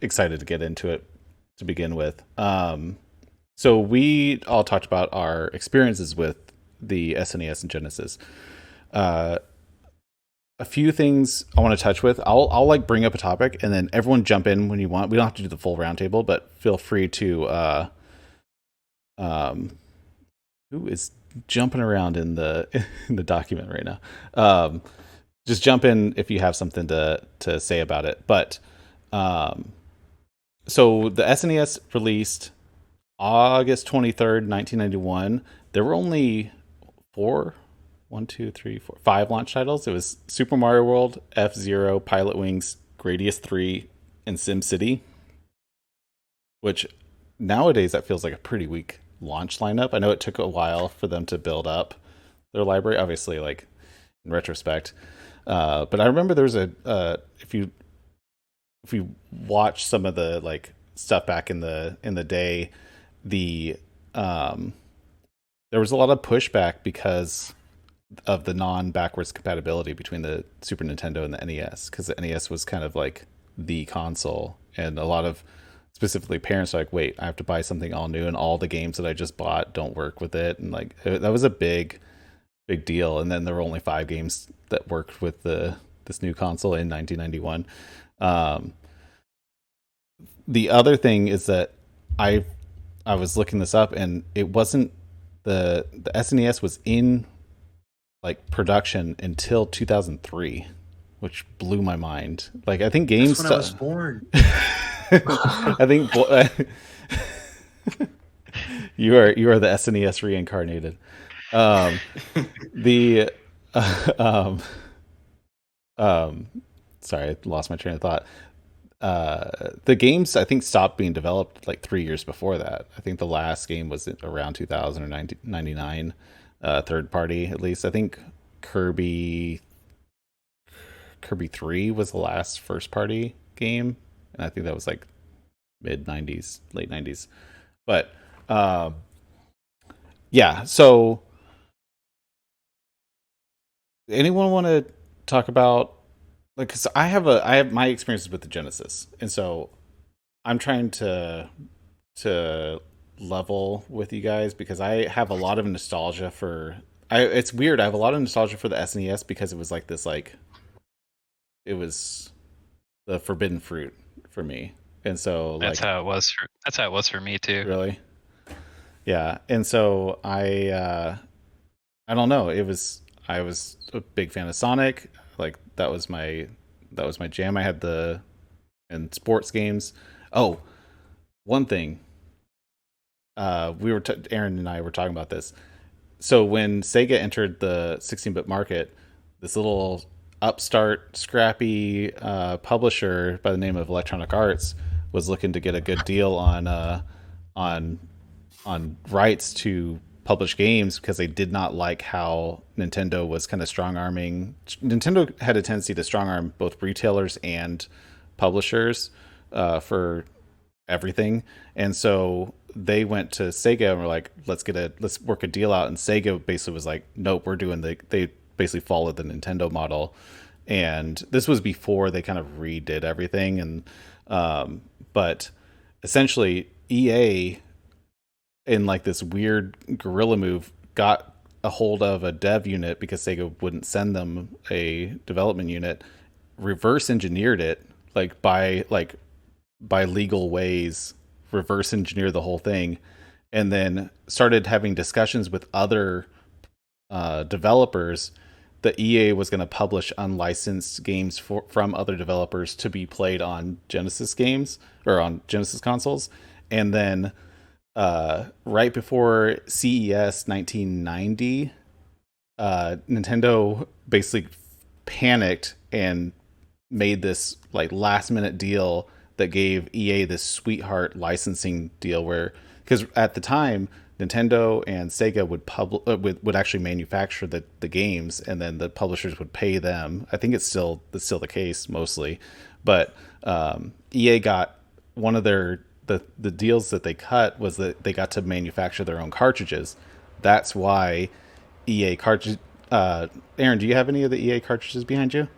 excited to get into it to begin with. So we all talked about our experiences with the SNES and Genesis. A few things I want to touch with. I'll like bring up a topic and then everyone jump in when you want. We don't have to do the full roundtable, but feel free to who is jumping around in the in the document right now. Just jump in if you have something to say about it. But so the SNES released August 23rd, 1991. There were only 5 launch titles. It was Super Mario World, F-Zero, Pilot Wings, Gradius 3, and SimCity. Which nowadays that feels like a pretty weak launch lineup. I know it took a while for them to build up their library, obviously, like in retrospect. But I remember there was if you watch some of the like stuff back in the day, there was a lot of pushback because of the non-backwards compatibility between the Super Nintendo and the NES, because the NES was kind of like the console, and a lot of specifically parents are like, wait, I have to buy something all new and all the games that I just bought don't work with it, and like that was a big deal. And then there were only 5 games that worked with this new console in 1991. The other thing is that I was looking this up, and it wasn't the SNES was in like production until 2003, which blew my mind. Like I think games. That's when I was born. I think you are the SNES reincarnated. Sorry, I lost my train of thought. The games I think stopped being developed like 3 years before that. I think the last game was around 2000 or 99, third party at least. I think Kirby 3 was the last first party game, and I think that was like mid 90s, late 90s. But yeah, so anyone want to talk about, like, because I have my experiences with the Genesis, and so I'm trying to level with you guys because I have a lot of nostalgia for. It's weird. I have a lot of nostalgia for the SNES because it was like this, like it was the forbidden fruit for me, and so that's how it was. That's how it was for me too. Really, yeah. And so I don't know. I was a big fan of Sonic. Like that was my jam. I had and sports games. Oh, one thing. Aaron and I were talking about this. So when Sega entered the 16-bit market, this little upstart, scrappy publisher by the name of Electronic Arts was looking to get a good deal on rights to publish games because they did not like how Nintendo was kind of strong-arming. Nintendo had a tendency to strong-arm both retailers and publishers for everything, and so they went to Sega and were like, let's work a deal out. And Sega basically was like, nope, we're doing they basically followed the Nintendo model, and this was before they kind of redid everything. And but essentially, EA, in like this weird guerrilla move, got a hold of a dev unit because Sega wouldn't send them a development unit, reverse engineered it by legal ways, reverse engineer the whole thing, and then started having discussions with other developers that EA was going to publish unlicensed games from other developers to be played on Genesis games or on Genesis consoles. And then right before CES 1990, Nintendo basically panicked and made this like last minute deal that gave EA this sweetheart licensing deal, where, because at the time Nintendo and Sega would actually manufacture the games, and then the publishers would pay them. I think it's still the case mostly, but EA got one of the deals that they cut was that they got to manufacture their own cartridges. That's why EA cartridge. Aaron, do you have any of the EA cartridges behind you?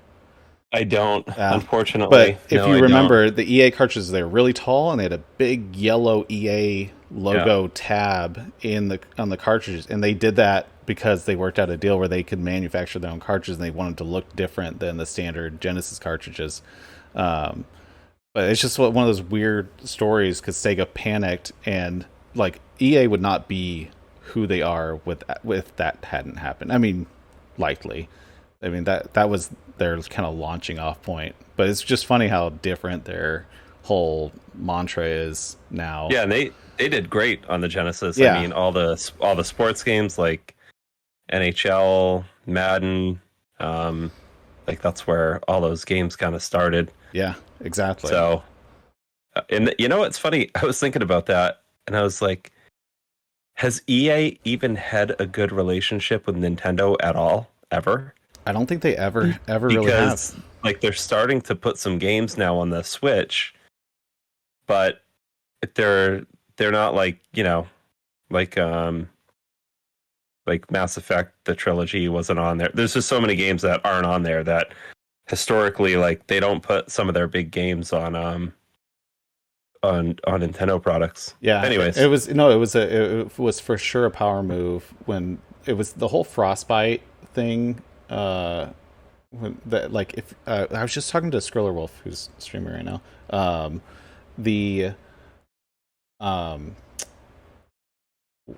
I don't, unfortunately. But if No, you I remember, the EA cartridges, they're really tall, and they had a big yellow EA logo tab on the cartridges. And they did that because they worked out a deal where they could manufacture their own cartridges, and they wanted to look different than the standard Genesis cartridges. But it's just one of those weird stories because Sega panicked, and like EA would not be who they are with that hadn't happened. I mean, likely. I mean, that was their kind of launching off point. But it's just funny how different their whole mantra is now. Yeah, and they did great on the Genesis. Yeah. I mean, all the sports games like NHL, Madden, like that's where all those games kind of started. Yeah, exactly. So, and you know, it's funny. I was thinking about that, and I was like, has EA even had a good relationship with Nintendo at all, ever? I don't think they ever really have. Like, they're starting to put some games now on the Switch, but they're not like, you know, like Mass Effect, the trilogy wasn't on there. There's just so many games that aren't on there that historically, like, they don't put some of their big games on Nintendo products. Yeah. Anyways, it was for sure a power move when it was the whole Frostbite thing. I was just talking to Skriller Wolf, who's streaming right now.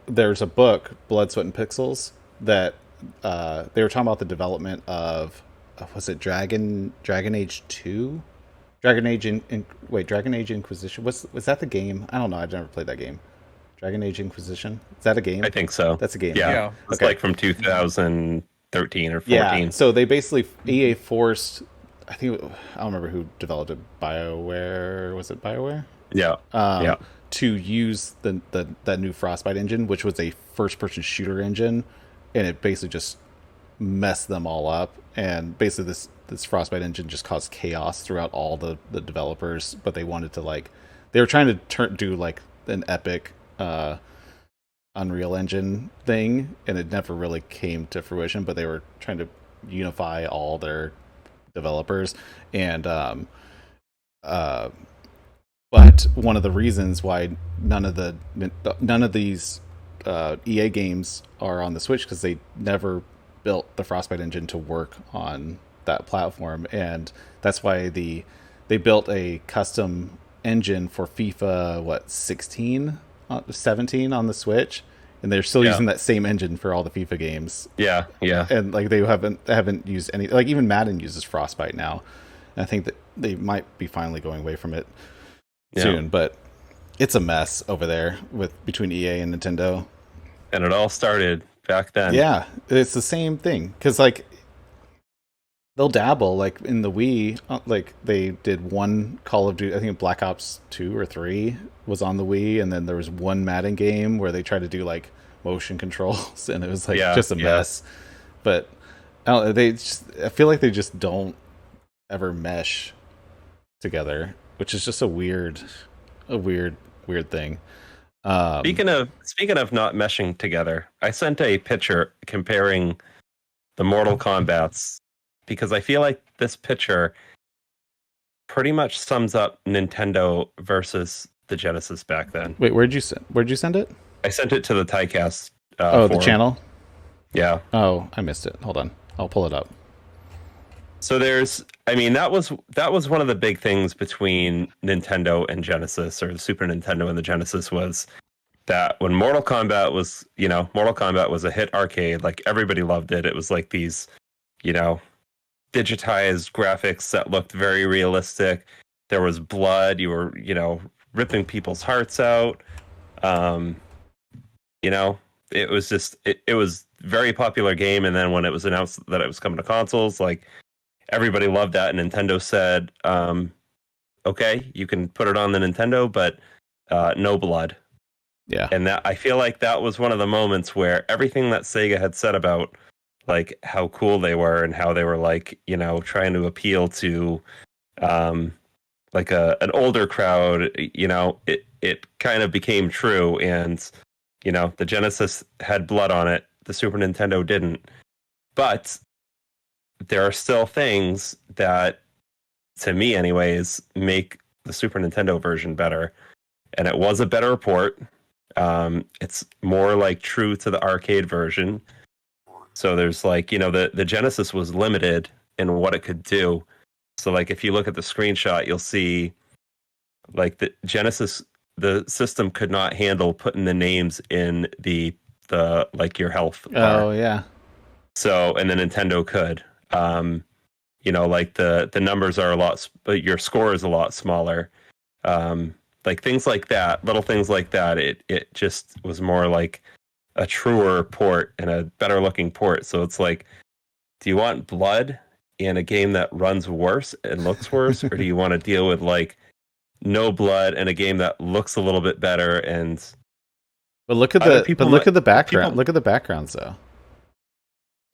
There's a book, Blood, Sweat, and Pixels, that they were talking about the development of was it Dragon Age 2? Dragon Age Inquisition. Was that the game? I don't know. I've never played that game. Dragon Age Inquisition. Is that a game? I think so. That's a game. Yeah. It's like from 2013 or 14. Yeah. So they basically EA forced. I don't remember who developed it. BioWare. Was it BioWare? Yeah. To use that new Frostbite engine, which was a first-person shooter engine, and it basically just messed them all up. And basically, this Frostbite engine just caused chaos throughout all the developers. But they wanted to they were trying to do like an epic Unreal Engine thing, and it never really came to fruition. But they were trying to unify all their developers, and but one of the reasons why none of these EA games are on the Switch because they never built the Frostbite engine to work on that platform, and that's why they built a custom engine for FIFA 17 on the Switch, and they're still using that same engine for all the FIFA games. Yeah. And like they haven't used any, like even Madden uses Frostbite now. And I think that they might be finally going away from it soon, but it's a mess over there between EA and Nintendo. And it all started back then. Yeah, it's the same thing because like they'll dabble like in the Wii. Like they did one Call of Duty, I think Black Ops 2 or 3 was on the Wii, and then there was one Madden game where they tried to do like motion controls, and it was like just a mess. But I feel like they just don't ever mesh together, which is just a weird thing. Speaking of not meshing together, I sent a picture comparing the Mortal Kombats because I feel like this picture pretty much sums up Nintendo versus the Genesis back then. Wait, where'd you send it? I sent it to the TYCAST. The forum. channel. Yeah. Oh, I missed it. Hold on, I'll pull it up. So that was one of the big things between Nintendo and Genesis, or the Super Nintendo and the Genesis, was that when Mortal Kombat was a hit arcade, like everybody loved it. It was like these, digitized graphics that looked very realistic. There was blood. You were, ripping people's hearts out. It was just, it was very popular game. And then when it was announced that it was coming to consoles, like everybody loved that. And Nintendo said, okay, you can put it on the Nintendo, but no blood. Yeah. And that, I feel like that was one of the moments where everything that Sega had said about like how cool they were and how they were like, trying to appeal to like an older crowd, it kind of became true. And, the Genesis had blood on it. The Super Nintendo didn't. But there are still things that, to me anyways, make the Super Nintendo version better. And it was a better port. It's more like true to the arcade version. So there's like, the Genesis was limited in what it could do. So like if you look at the screenshot, you'll see like the Genesis, the system could not handle putting the names in the like your health bar. Oh yeah. So, and the Nintendo could. Like the numbers are a lot, but your score is a lot smaller. Like things like that, little things like that. It just was more like a truer port and a better looking port. So it's like, do you want blood in a game that runs worse and looks worse, or do you want to deal with like no blood in a game that looks a little bit better? And But look at the background. Look at the backgrounds though.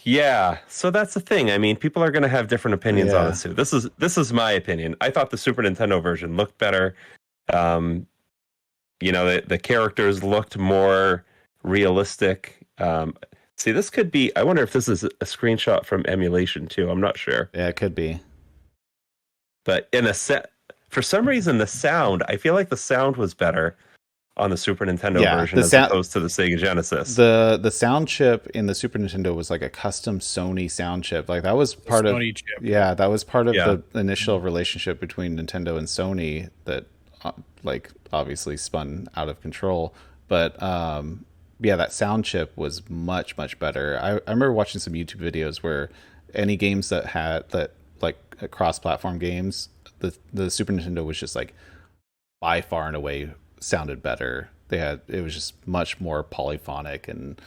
Yeah, so that's the thing. I mean, people are going to have different opinions on it too. This is my opinion. I thought the Super Nintendo version looked better. The characters looked more realistic. See, this could be. I wonder if this is a screenshot from emulation too. I'm not sure. Yeah, it could be. But for some reason, the sound. I feel like the sound was better on the Super Nintendo version as opposed to the Sega Genesis. The sound chip in the Super Nintendo was like a custom Sony sound chip. Like that was part of Sony chip. Yeah, that was part of the initial relationship between Nintendo and Sony that like obviously spun out of control. But that sound chip was much, much better. I remember watching some YouTube videos where any games that had that like cross-platform games, the Super Nintendo was just like by far and away sounded better. It was just much more polyphonic and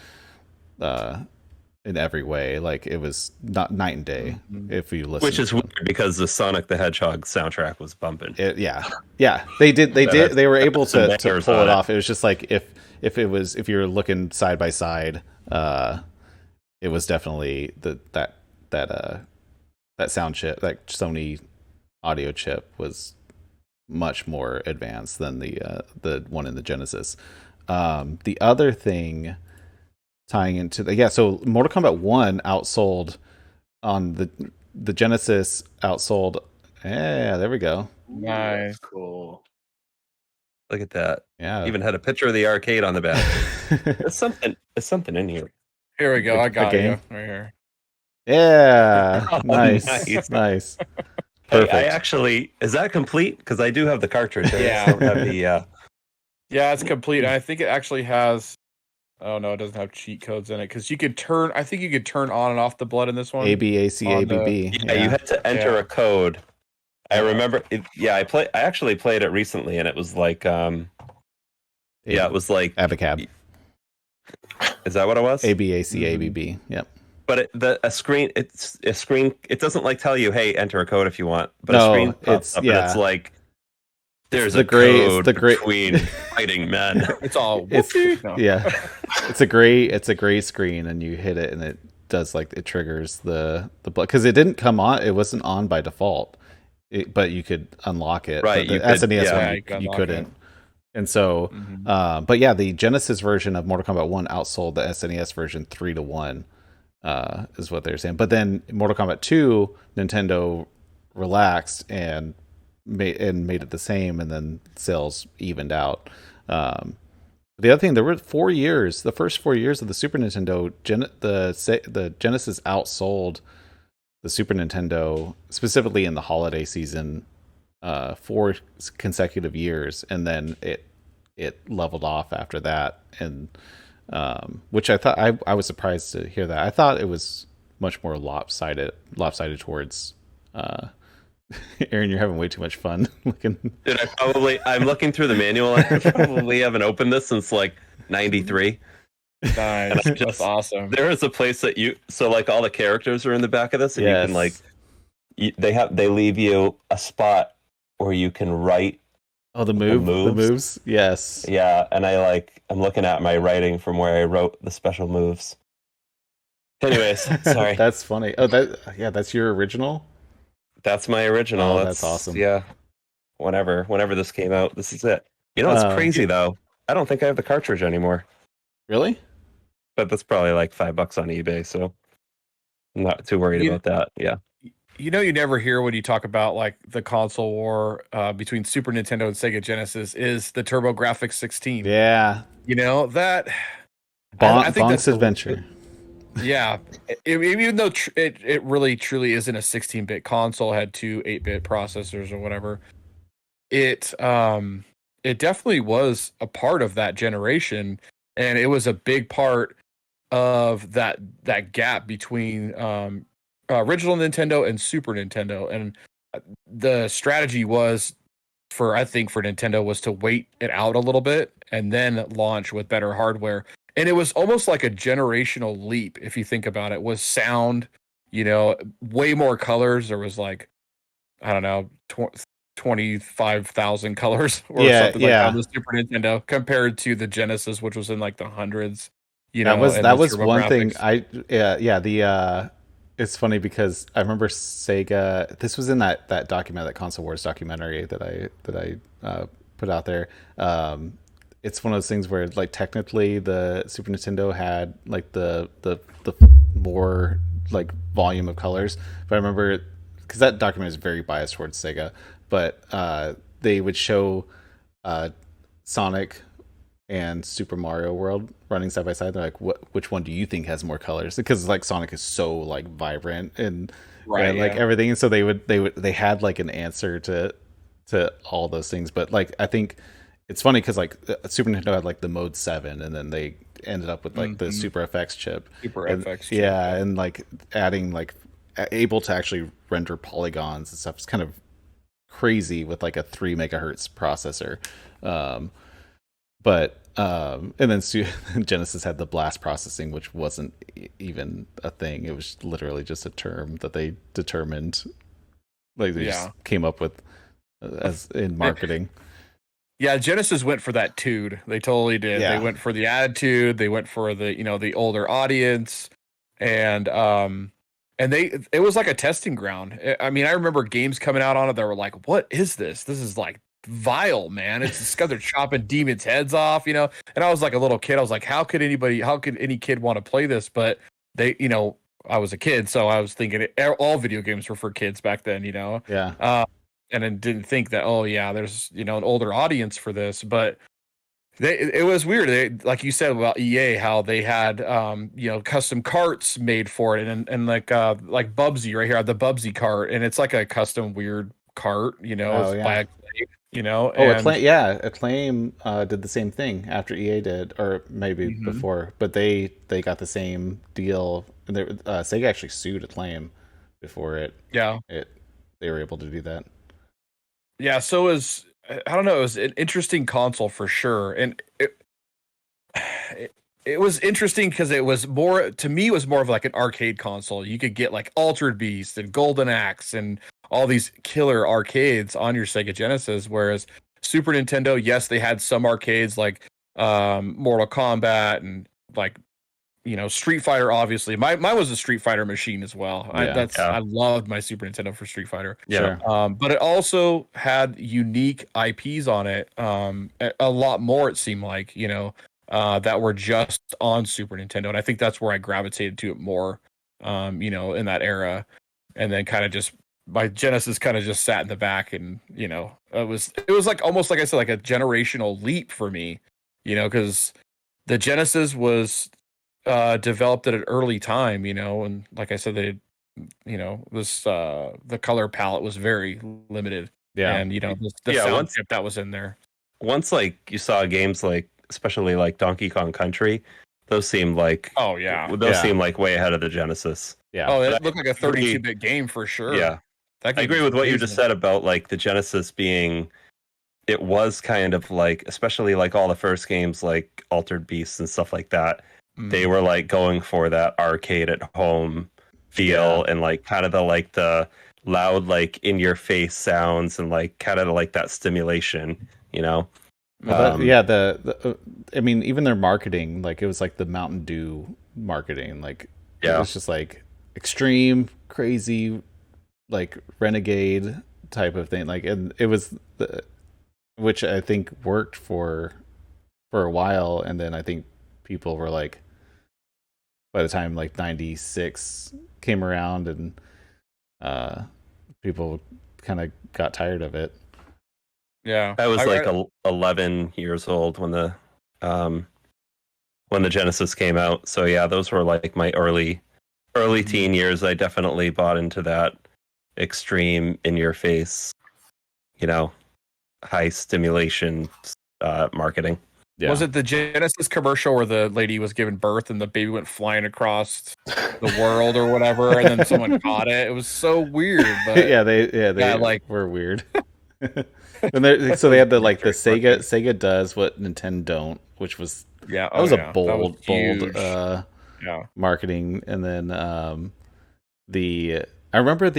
in every way. Like it was not night and day if you listen. Which is weird because the Sonic the Hedgehog soundtrack was bumping. Yeah. They were able to pull it off. It was just like if you were looking side by side, it was definitely that sound chip, that Sony audio chip was much more advanced than the one in the Genesis. The other thing tying into so Mortal Kombat 1 outsold on the Genesis outsold. Yeah, there we go. Nice. Cool. Look at that. Yeah. Even had a picture of the arcade on the back. There's something in here. Here we go. I got you game. right here. Yeah. Oh, Nice. Perfect. I actually, is that complete? Because I do have the cartridge. Yeah. I don't have the, Yeah, it's complete. I think it actually has. Oh no, it doesn't have cheat codes in it because you could turn. I think you could turn on and off the blood in this one. ABACABB. Yeah, you had to enter a code. I remember. I actually played it recently, and it was like, it was like Abacab. Is that what it was? ABACABB. Yep. But a screen. It doesn't like tell you, hey, enter a code if you want. But No, a screen pops up, and it's like there's a code between fighting men. It's all. Yeah. It's a gray screen, and you hit it, and it does like it triggers the blood because it didn't come on. It wasn't on by default, but you could unlock it. Right. But the SNES one you couldn't. And so, but yeah, the Genesis version of Mortal Kombat 1 outsold the SNES version 3-1. is what they're saying. But then Mortal Kombat 2, Nintendo relaxed and made it the same, and then sales evened out. The other thing, there were 4 years, the first 4 years of the Super Nintendo, the Genesis outsold the Super Nintendo, specifically in the holiday season, 4 consecutive years, and then it leveled off after that, and which I thought I was surprised to hear that. I thought it was much more lopsided towards. Aaron, you're having way too much fun looking. Dude, I'm looking through the manual. I probably haven't opened this since like '93. Nice. That's awesome. There is a place that so like all the characters are in the back of this, and you can like, they leave you a spot where you can write. Oh, the moves. Yes. Yeah, and I'm looking at my writing from where I wrote the special moves. Anyways, sorry. That's funny. Oh, that's your original. That's my original. Oh, that's awesome. Yeah. Whenever this came out, this is it. You know, it's crazy though. I don't think I have the cartridge anymore. Really? But that's probably like $5 on eBay, so I'm not too worried about that. Yeah. You know, you never hear when you talk about like the console war between Super Nintendo and Sega Genesis is the TurboGrafx 16. Yeah. You know that. I think that's adventure. Yeah, even though it really truly isn't a 16-bit console, had 2 8-bit processors or whatever. It definitely was a part of that generation, and it was a big part of that gap between original Nintendo and Super Nintendo. And the strategy was for Nintendo was to wait it out a little bit and then launch with better hardware. And it was almost like a generational leap, if you think about it, was sound, you know, way more colors. There was like, I don't know, 25,000 colors or something like that on the Super Nintendo compared to the Genesis, which was in like the hundreds. You know, that was one thing. It's funny because I remember Sega. This was in that documentary, that Console Wars documentary that I put out there. It's one of those things where like technically the Super Nintendo had like the more like volume of colors, but I remember because that documentary is very biased towards Sega, but they would show Sonic and Super Mario World running side by side. They're like, which one do you think has more colors? Because like Sonic is so like vibrant and like everything, and so they had like an answer to all those things. But like I think it's funny because like Super Nintendo had like the Mode 7, and then they ended up with like the Super FX chip. Yeah, and like adding like able to actually render polygons and stuff. It's kind of crazy with like a 3 megahertz processor. And then Genesis had the blast processing, which wasn't even a thing. It was literally just a term that they determined, like they just came up with as in marketing. Yeah, Genesis went for that tude. They totally did. Yeah. They went for the attitude. They went for the, you know, the older audience, and it was like a testing ground. I mean, I remember games coming out on it that were like, "What is this? This is like vile, man. It's this guy, they're chopping demons' heads off," you know. And I was like a little kid. I was like, how could any kid want to play this? But they, you know, I was a kid, so I was thinking all video games were for kids back then, you know. Yeah. And then didn't think that, oh yeah, there's, you know, an older audience for this. But it was weird. They, like you said about EA, how they had you know, custom carts made for it, and like Bubsy right here, the Bubsy cart, and it's like a custom weird cart, you know, by you know. Acclaim did the same thing after EA did, or maybe before, but they got the same deal. And Sega actually sued Acclaim before they were able to do that. Yeah, so I don't know, it was an interesting console for sure, and it was interesting because it was more, to me, it was more of like an arcade console. You could get like Altered Beast and Golden Axe and all these killer arcades on your Sega Genesis, whereas Super Nintendo, yes, they had some arcades like Mortal Kombat and like, you know, Street Fighter. Obviously, mine was a Street Fighter machine as well. I loved my Super Nintendo for Street Fighter. Yeah, but it also had unique IPs on it. A lot more, it seemed like, you know, that were just on Super Nintendo, and I think that's where I gravitated to it more in that era, and then kind of just my Genesis kind of just sat in the back, and it was like almost like I said, like a generational leap for me, because the Genesis was developed at an early time, and like I said, this the color palette was very limited, and the sound chip that was in there. Once like you saw games like, especially like Donkey Kong Country, those seemed like seemed like way ahead of the Genesis. Yeah. Oh, it looked like a 32-bit game for sure. Yeah. I agree with what you just said about like the Genesis being, it was kind of like, especially like all the first games like Altered Beasts and stuff like that, they were like going for that arcade at home feel and like kind of the loud like in your face sounds and like kind of like that stimulation, Well, I mean, even their marketing, like it was like the Mountain Dew marketing, like it was just like extreme, crazy, like renegade type of thing, like, and it was which I think worked for a while, and then I think people were like, by the time like 96 came around, and people kind of got tired of it. Yeah, I was 11 years old when the Genesis came out, so yeah, those were like my early teen years. I definitely bought into that extreme in your face, high stimulation marketing. Yeah. Was it the Genesis commercial where the lady was giving birth and the baby went flying across the world or whatever, and then someone caught it? It was so weird. But they like were weird. And so they had the Sega does what Nintendo don't, which was a bold marketing. And then I remember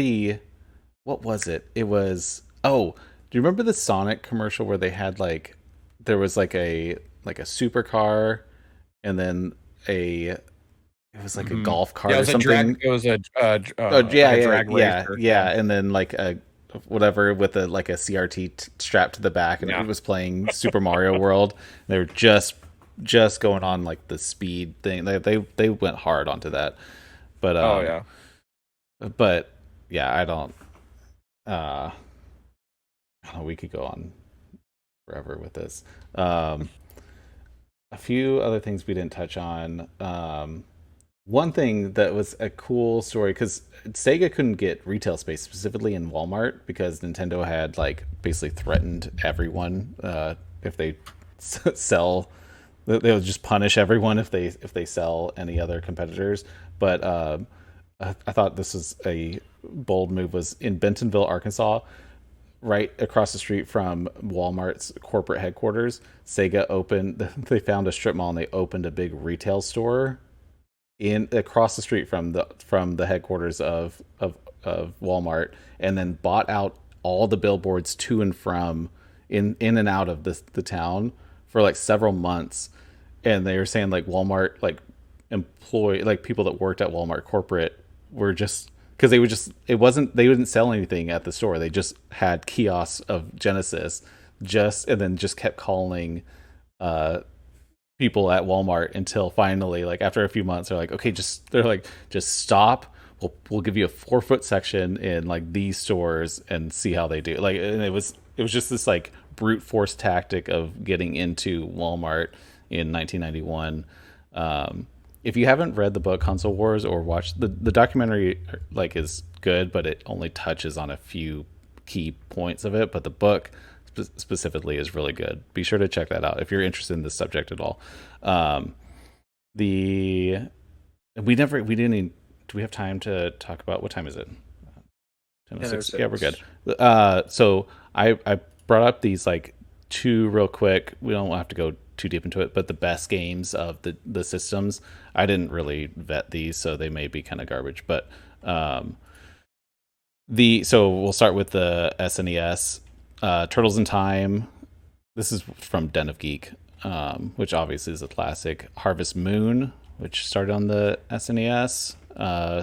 what was it? It was, do you remember the Sonic commercial where they had like, there was like a supercar, and then it was like a golf cart or something. It was a drag racer. And then like a whatever with a CRT strapped to the back, and it was playing Super Mario World. They were just going on like the speed thing. They went hard onto that. But I don't we could go on forever with this. A few other things we didn't touch on. One thing that was a cool story, because Sega couldn't get retail space, specifically in Walmart, because Nintendo had like basically threatened everyone if they sell. They'll just punish everyone if they sell any other competitors. But I thought this was a bold move. Was in Bentonville, Arkansas, right across the street from Walmart's corporate headquarters. Sega they found a strip mall, and they opened a big retail store across the street from the headquarters of Walmart, and then bought out all the billboards to and from in and out of the town for like several months. And they were saying like Walmart, like people that worked at Walmart corporate were just, because they wouldn't sell anything at the store. They just had kiosks of Genesis, and then just kept calling people at Walmart until finally, like after a few months, they're like, okay, just stop. We'll give you a 4-foot section in like these stores and see how they do. Like, and it was just this like brute force tactic of getting into Walmart in 1991. If you haven't read the book Console Wars or watched the documentary, like is good, but it only touches on a few key points of it. But the book specifically is really good. Be sure to check that out if you're interested in this subject at all. Do we have time to talk about, what time is it? 10:06. Yeah, we're good. So I brought up these like two real quick. We don't have to go too deep into it, but the best games of the systems. I didn't really vet these, so they may be kind of garbage. But so we'll start with the SNES. Turtles in Time. This is from Den of Geek, which obviously is a classic. Harvest Moon, which started on the SNES.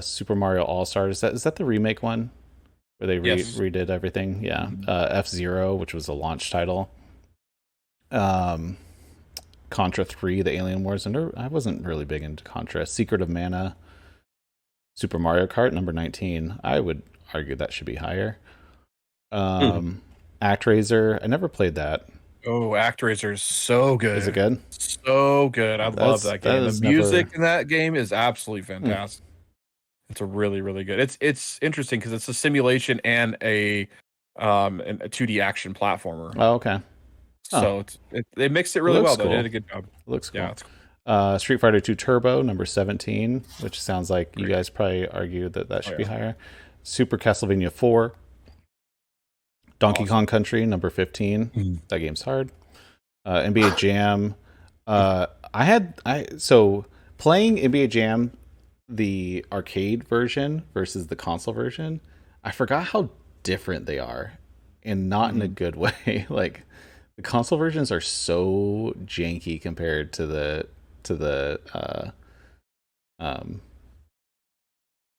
Super Mario All-Stars. Is that the remake one where they redid everything? Yeah. F-Zero, which was a launch title. Contra 3, the Alien Wars. And I wasn't really big into Contra. Secret of Mana. Super Mario Kart number 19. I would argue that should be higher. ActRaiser. I never played that. Oh, ActRaiser is so good. Is it good? So good. I love that game. The music in that game is absolutely fantastic. It's a really, really good. It's interesting because it's a simulation and a 2D action platformer. Oh, okay. So they mixed it really well. Cool. They did a good job. It looks cool. Yeah, it's cool. Street Fighter 2 Turbo number 17, which sounds like you guys probably argue that should be higher. Super Castlevania 4. Donkey Kong Country number 15. That game's hard. NBA Jam. So playing NBA Jam, the arcade version versus the console version, I forgot how different they are, and not in a good way. Like the console versions are so janky compared to the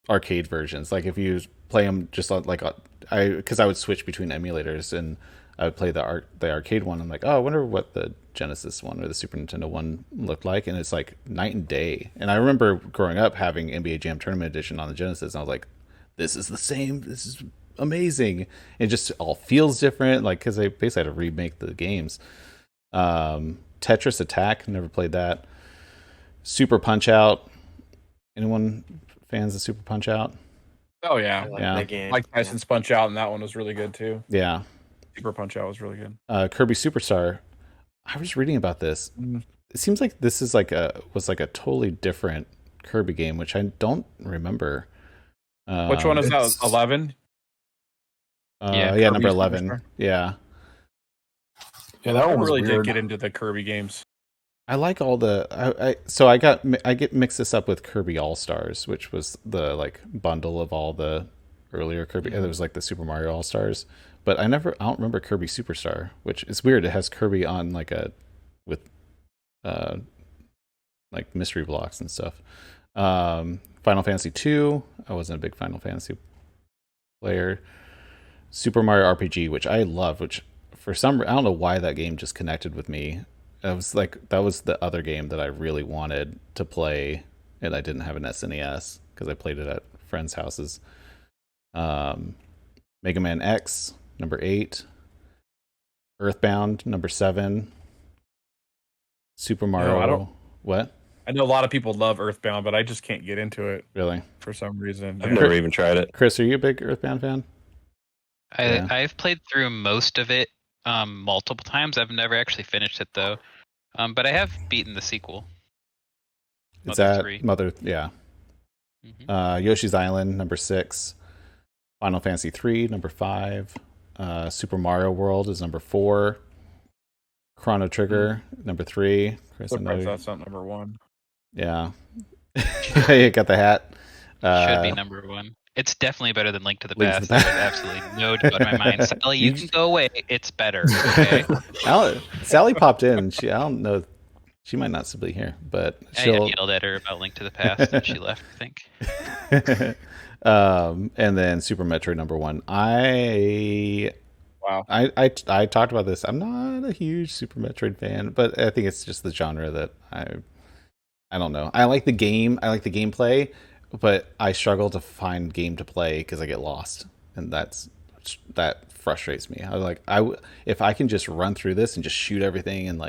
arcade versions. Like if you play them just on because I would switch between emulators and I would play the arcade one. I'm like, oh, I wonder what the Genesis one or the Super Nintendo one looked like, and it's like night and day. And I remember growing up having NBA Jam Tournament Edition on the Genesis, and I was like, this is the same. This is amazing. It just all feels different, like because they basically had to remake the games. Tetris Attack, never played that. Super Punch Out. Anyone fans of Super Punch Out? Oh yeah, I like that game. Mike Tyson's Punch Out, and that one was really good too. Yeah. Super Punch Out was really good. Kirby Superstar. I was reading about this. It seems like this is was a totally different Kirby game, which I don't remember. Which one is that? 11. Yeah, number 11. Superstar? Yeah. Yeah, that one was really weird. did get into the Kirby games. I like all the I get mixed this up with Kirby All Stars, which was the bundle of all the earlier Kirby. It was like the Super Mario All Stars, but I don't remember Kirby Superstar, which is weird. It has Kirby on with mystery blocks and stuff. Final Fantasy 2. I wasn't a big Final Fantasy player. Super Mario RPG, which I love, which for some I don't know why that game just connected with me. That was the other game that I really wanted to play, and I didn't have an SNES because I played it at friends' houses. Mega Man X, number 8. Earthbound, number 7. Super Mario. What? I know a lot of people love Earthbound, but I just can't get into it. Really? For some reason. I've never even tried it. Chris, are you a big Earthbound fan? I've played through most of it multiple times. I've never actually finished it though. But I have beaten the sequel. Mother 3. Yeah. Yoshi's Island, number 6. Final Fantasy 3, number 5. Super Mario World is number 4. Chrono Trigger, number 3. Chris, that's not number 1. Yeah. You got the hat. Should be number 1. It's definitely better than Link to the Past. There's absolutely no doubt in my mind. Sally, you can go away. It's better. Okay? Sally popped in. I don't know. She might not still be here, but I yelled at her about Link to the Past and she left, I think. And then Super Metroid number 1. I talked about this. I'm not a huge Super Metroid fan, but I think it's just the genre that I don't know. I like the game. I like the gameplay, but I struggle to find game to play because I get lost, and that frustrates me. If I can just run through this and just shoot everything and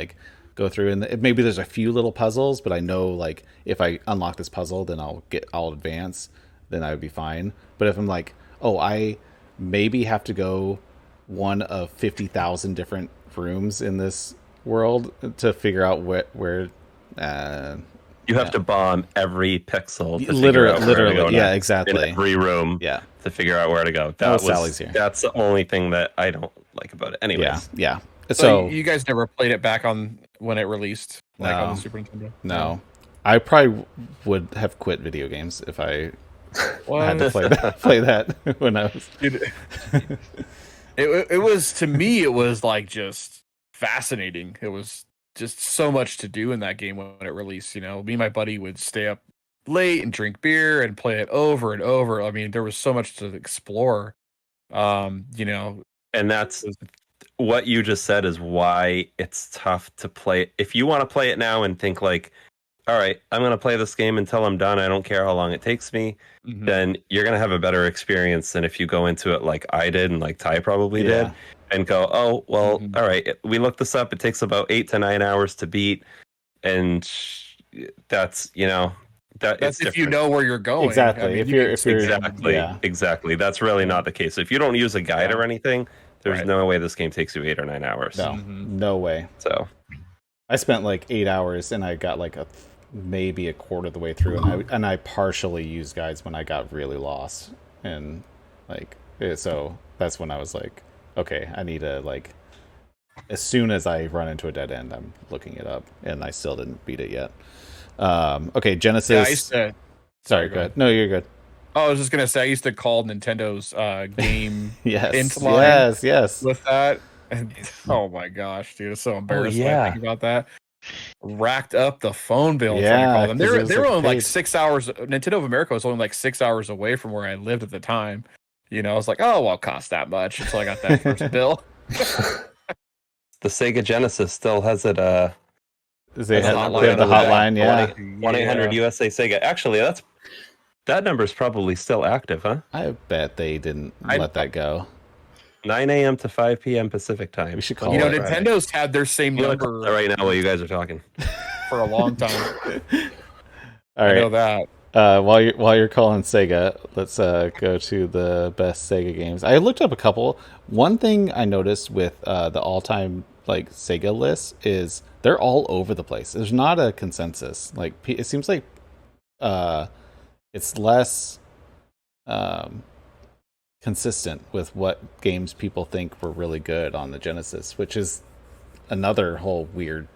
go through, and maybe there's a few little puzzles, but I know if I unlock this puzzle, then I'll advance, then I would be fine. But if I'm I maybe have to go one of 50,000 different rooms in this world to figure out where you have to bomb every pixel to literally yeah, exactly, in every room to figure out where to go. Sally's here. That's the only thing that I don't like about it. Anyways. Yeah. So you guys never played it back on when it released, on the Super Nintendo? No. I probably would have quit video games if I had to play that when I was. It was, to me, it was just fascinating. It was just so much to do in that game when it released. Me and my buddy would stay up late and drink beer and play it over and over. I mean, there was so much to explore. And that's what you just said is why it's tough to play. If you want to play it now and think all right, I'm going to play this game until I'm done. I don't care how long it takes me. Mhm. Then you're going to have a better experience than if you go into it like I did and like Ty probably Yeah. did and go, oh, well, Mhm. all right, we looked this up. It takes about 8 to 9 hours to beat. And that's, That's it's if you different. know where you're going. Exactly. If you you're- can if you're- sit down and do it. Yeah. Exactly. That's really Yeah. not the case. If you don't use a guide Yeah. or anything, there's Right. no way this game takes you 8 or 9 hours. No, Mhm. no way. So, I spent like 8 hours and I got like maybe a quarter of the way through, and I partially used guides when I got really lost, and so that's when I was like, okay, I need to like, as soon as I run into a dead end, I'm looking it up, and I still didn't beat it yet. Okay, Genesis. Yeah, I used to, Sorry, go ahead. No, you're good. Oh, I was just gonna say I used to call Nintendo's game Yes, int line yes. with that. And oh my gosh, dude, it's so embarrassing when I yeah. think about that. Racked up the phone bill trying to Yeah, call them. 'cause it was They were like only like paid. 6 hours. Nintendo of America was only like 6 hours away from where I lived at the time. I was like, oh, well, it cost that much until I got that first bill. the Sega Genesis still has it. They That's have a the hotline. hotline, yeah. 1-800 USA Sega. Actually, that number's probably still active, huh? I bet they didn't let that go. 9 a.m. to 5 p.m. Pacific time. We should call You know, it. Nintendo's had their same I'm gonna call number that right now while you guys are talking. for a long time. All I know right. that. While you're calling Sega, let's go to the best Sega games. I looked up a couple. One thing I noticed with the all-time like Sega list is they're all over the place. There's not a consensus. Like it seems like it's less consistent with what games people think were really good on the Genesis, which is another whole weird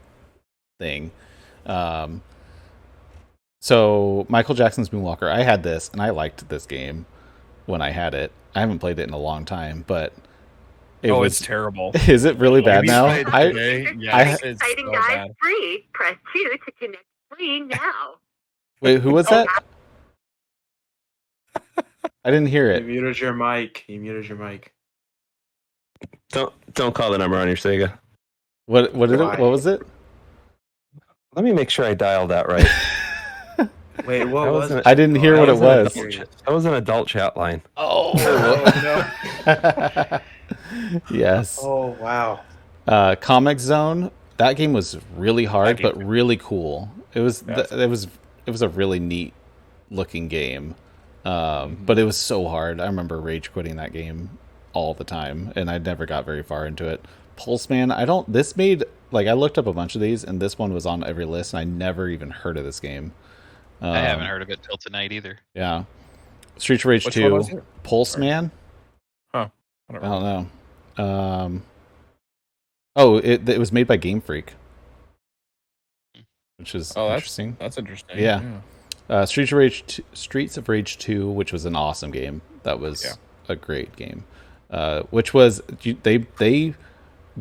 thing. So Michael Jackson's Moonwalker, I had this and I liked this game when I had it. I haven't played it in a long time, but It's terrible. Is it really bad Have you now? played it today? Yes, it's Exciting so guys bad. free. Press 2 to connect free now. Wait, who was that? I didn't hear You it. muted your mic. You muted your mic. Don't call the number on your Sega. What did it? Why? What was it? Let me make sure I dialed that right. Wait, what That was wasn't- it? I didn't hear what it was. That was an adult chat line. Oh, no. yes. Oh wow. Comic Zone. That game was really hard, That game- but really cool. It was. Yes. It was a really neat looking game, but it was so hard. I remember rage quitting that game all the time, and I never got very far into it. Pulseman. This made like I looked up a bunch of these, and this one was on every list, and I never even heard of this game. I haven't heard of it till tonight either. Yeah. Streets of Rage Which 2. one was it? Pulseman. Huh. I I don't know. don't know. It was made by Game Freak, which is Oh, interesting. that's interesting. Yeah. Streets of Rage 2, which was an awesome game. That was a great game. Which was they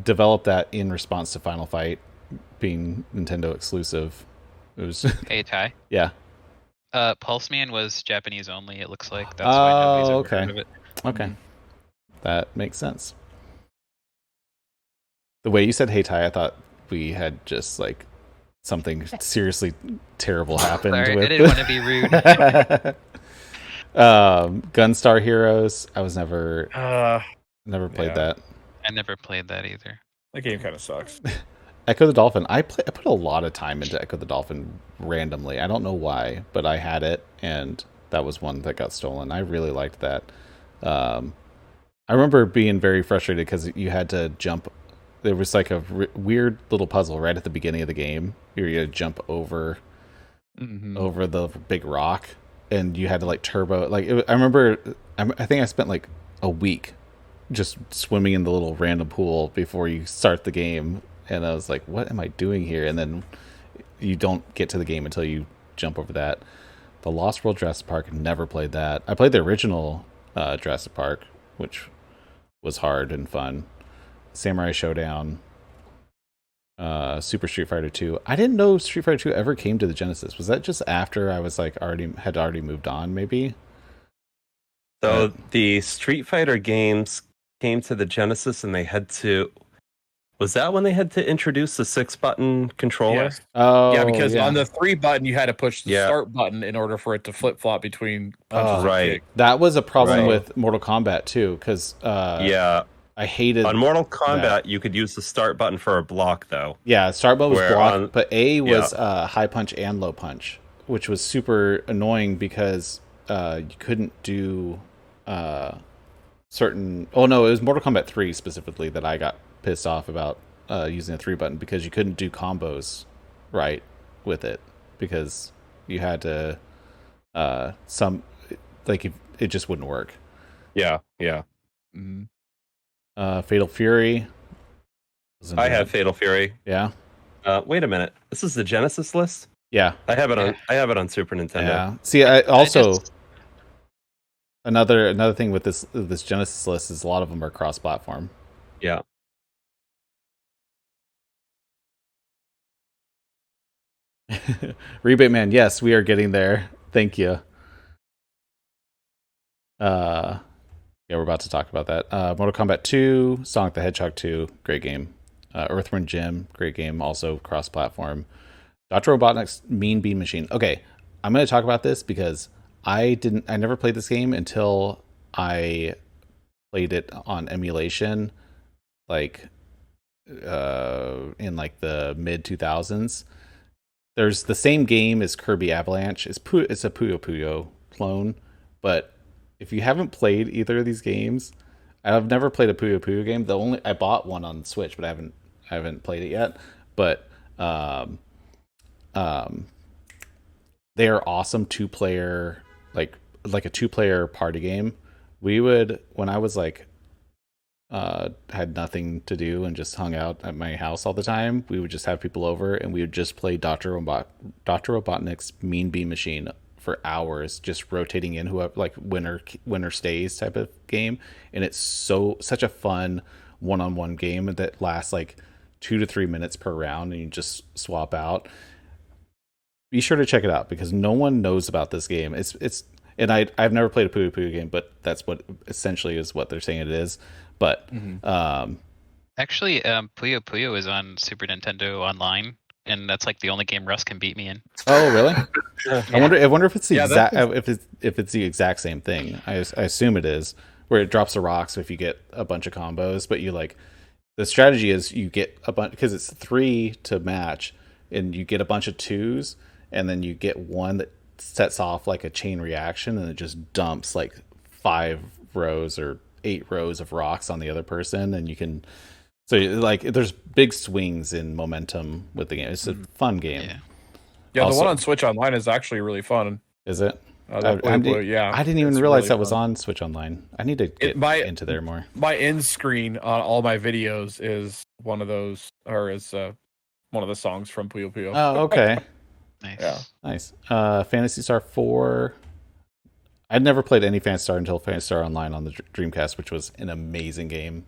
developed that in response to Final Fight being Nintendo exclusive. It was Hey Ty. yeah. Pulseman was Japanese only. It looks like that's why nobody's ever okay. heard of it. Okay. That makes sense. The way you said "Hey Ty," I thought we had just like something seriously terrible happened. Sorry, with I didn't want to be rude. Gunstar Heroes. I was never played Yeah. that. I never played that either. That game kind of sucks. Echo the Dolphin. I put a lot of time into Echo the Dolphin randomly. I don't know why, but I had it, and that was one that got stolen. I really liked that. I remember being very frustrated because you had to jump. There was like a weird little puzzle right at the beginning of the game. You had to jump over the big rock, and you had to like turbo. I remember. I think I spent like a week just swimming in the little random pool before you start the game. And I was like, what am I doing here? And then you don't get to the game until you jump over that. The Lost World Jurassic Park, never played that. I played the original Jurassic Park, which was hard and fun. Samurai Showdown. Super Street Fighter 2. I didn't know Street Fighter 2 ever came to the Genesis. Was that just after I was like had already moved on, maybe? So the Street Fighter games came to the Genesis, and they had to. Was that when they had to introduce the 6-button controller? Yes. Oh, Yeah, because on the 3 button you had to push the Yeah. start button in order for it to flip flop between punches and Right. kick. that was a problem Right. with Mortal Kombat too, because Yeah. I hated On Mortal Kombat, that. you could use the start button for a block, though. Yeah, start button was Where block, on- but A was high punch and low punch, which was super annoying because you couldn't do certain. Oh no, it was Mortal Kombat 3 specifically that I got pissed off about using a 3 button, because you couldn't do combos right with it, because you had to it just wouldn't work. Yeah. Mhm. Fatal Fury. I have Fatal Fury. Yeah. Wait a minute. This is the Genesis list? Yeah. I have it on Super Nintendo. Yeah. See, I also another thing with this Genesis list is a lot of them are cross-platform. Yeah. Rebate Man, yes, we are getting there. Thank you. Yeah, we're about to talk about that. Mortal Kombat 2, Sonic the Hedgehog 2, great game. Earthworm Jim, great game, also cross-platform. Dr. Robotnik's Mean Bean Machine. Okay, I'm going to talk about this because I never played this game until I played it on emulation, like in like the mid 2000s. There's the same game as Kirby Avalanche. It's a Puyo Puyo clone, but if you haven't played either of these games, I've never played a Puyo Puyo game. I bought one on Switch, but I haven't played it yet. But they are awesome 2-player, like a 2-player party game. We would, when I was like had nothing to do and just hung out at my house all the time, we would just have people over and we would just play Dr. Robotnik's Mean Bean Machine for hours, just rotating in whoever, like winner stays type of game. And it's such a fun one-on-one game that lasts like 2 to 3 minutes per round, and you just swap out. Be sure to check it out because no one knows about this game. And I've never played a Puyo Puyo game, but that's what essentially is what they're saying it is. But actually, Puyo Puyo is on Super Nintendo Online, and that's like the only game Russ can beat me in. oh really? Yeah. I wonder if it's the Yeah, exact if it's the exact same thing. I assume it is, where it drops the rocks if you get a bunch of combos, but you like the strategy is you get a bunch, because it's 3 to match, and you get a bunch of 2s, and then you get one that sets off like a chain reaction, and it just dumps like 5 rows or 8 rows of rocks on the other person, and you can. So like, there's big swings in momentum with the game. It's a fun game. Yeah, Also- the one on Switch Online is actually really fun. Is it? That Puyo Puyo, yeah, I didn't even it's realize really that was fun. on Switch Online. I need to get into there more. My end screen on all my videos is one of those, or is one of the songs from Puyo Puyo. Oh, okay. Nice. Yeah. Nice. Phantasy Star 4. I'd never played any Phantasy Star until Phantasy Star Online on the Dreamcast, which was an amazing game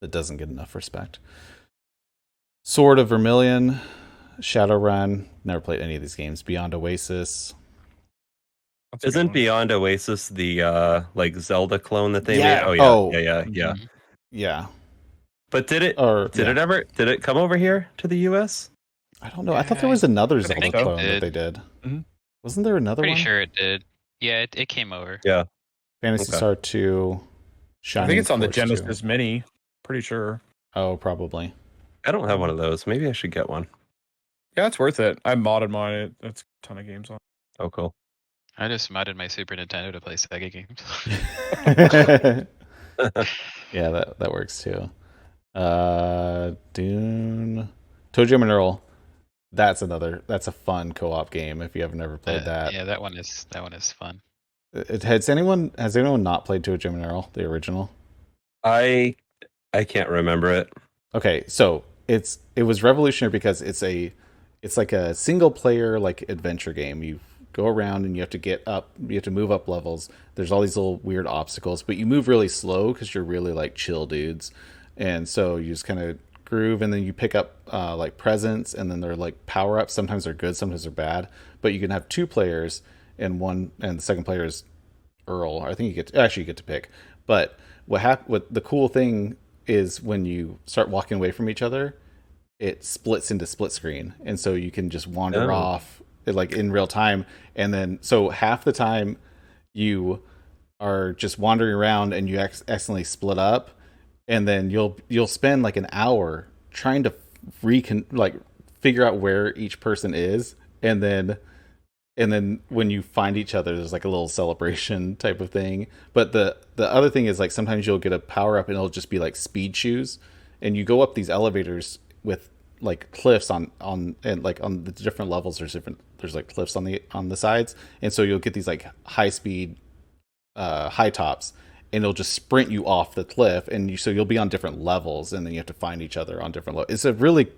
that doesn't get enough respect. Sword of Vermilion, Shadowrun. Never played any of these games. Beyond Oasis. That's a good Isn't one. Beyond Oasis the like Zelda clone that they Yeah. made? Oh. Yeah. Mhm. Yeah. But did it Or did it come over here to the US? I don't know. I thought there was another Zelda think it clone that did. they did. Mhm. Wasn't there another Pretty one? sure it did. Yeah, it came over. Phantasy Okay. Star 2. Shining I think it's on the Force 2. Genesis Mini. Pretty sure. Oh, probably. I don't have one of those. Maybe I should get one. Yeah, it's worth it. I modded mine. It's a ton of games on. Oh, cool. I just modded my Super Nintendo to play Sega games. Yeah, that works too. Dune, Toe Jam and Earl. That's a fun co-op game if you have never played that. Yeah, that one is fun. Has anyone not played Toe Jam and Earl, the original? I can't remember it. Okay, so it was revolutionary because it's like a single player like adventure game. You go around and you have to move up levels. There's all these little weird obstacles, but you move really slow because you're really like chill dudes. And so you just kind of groove, and then you pick up like presents, and then they're like power ups. Sometimes they're good, sometimes they're bad. But you can have 2 players, and the second player is Earl. I think you get to pick. But what the cool thing is when you start walking away from each other, it splits into split screen, and so you can just wander off like in real time. And then so half the time you are just wandering around and you accidentally split up, and then you'll spend like an hour trying to figure out where each person is, and then when you find each other, there's like a little celebration type of thing. But the other thing is, like, sometimes you'll get a power up and it'll just be like speed shoes, and you go up these elevators with like cliffs on and like on the different levels. There's like cliffs on the sides, and so you'll get these like high speed high tops, and it'll just sprint you off the cliff, and so you'll be on different levels, and then you have to find each other on different levels. It's a really,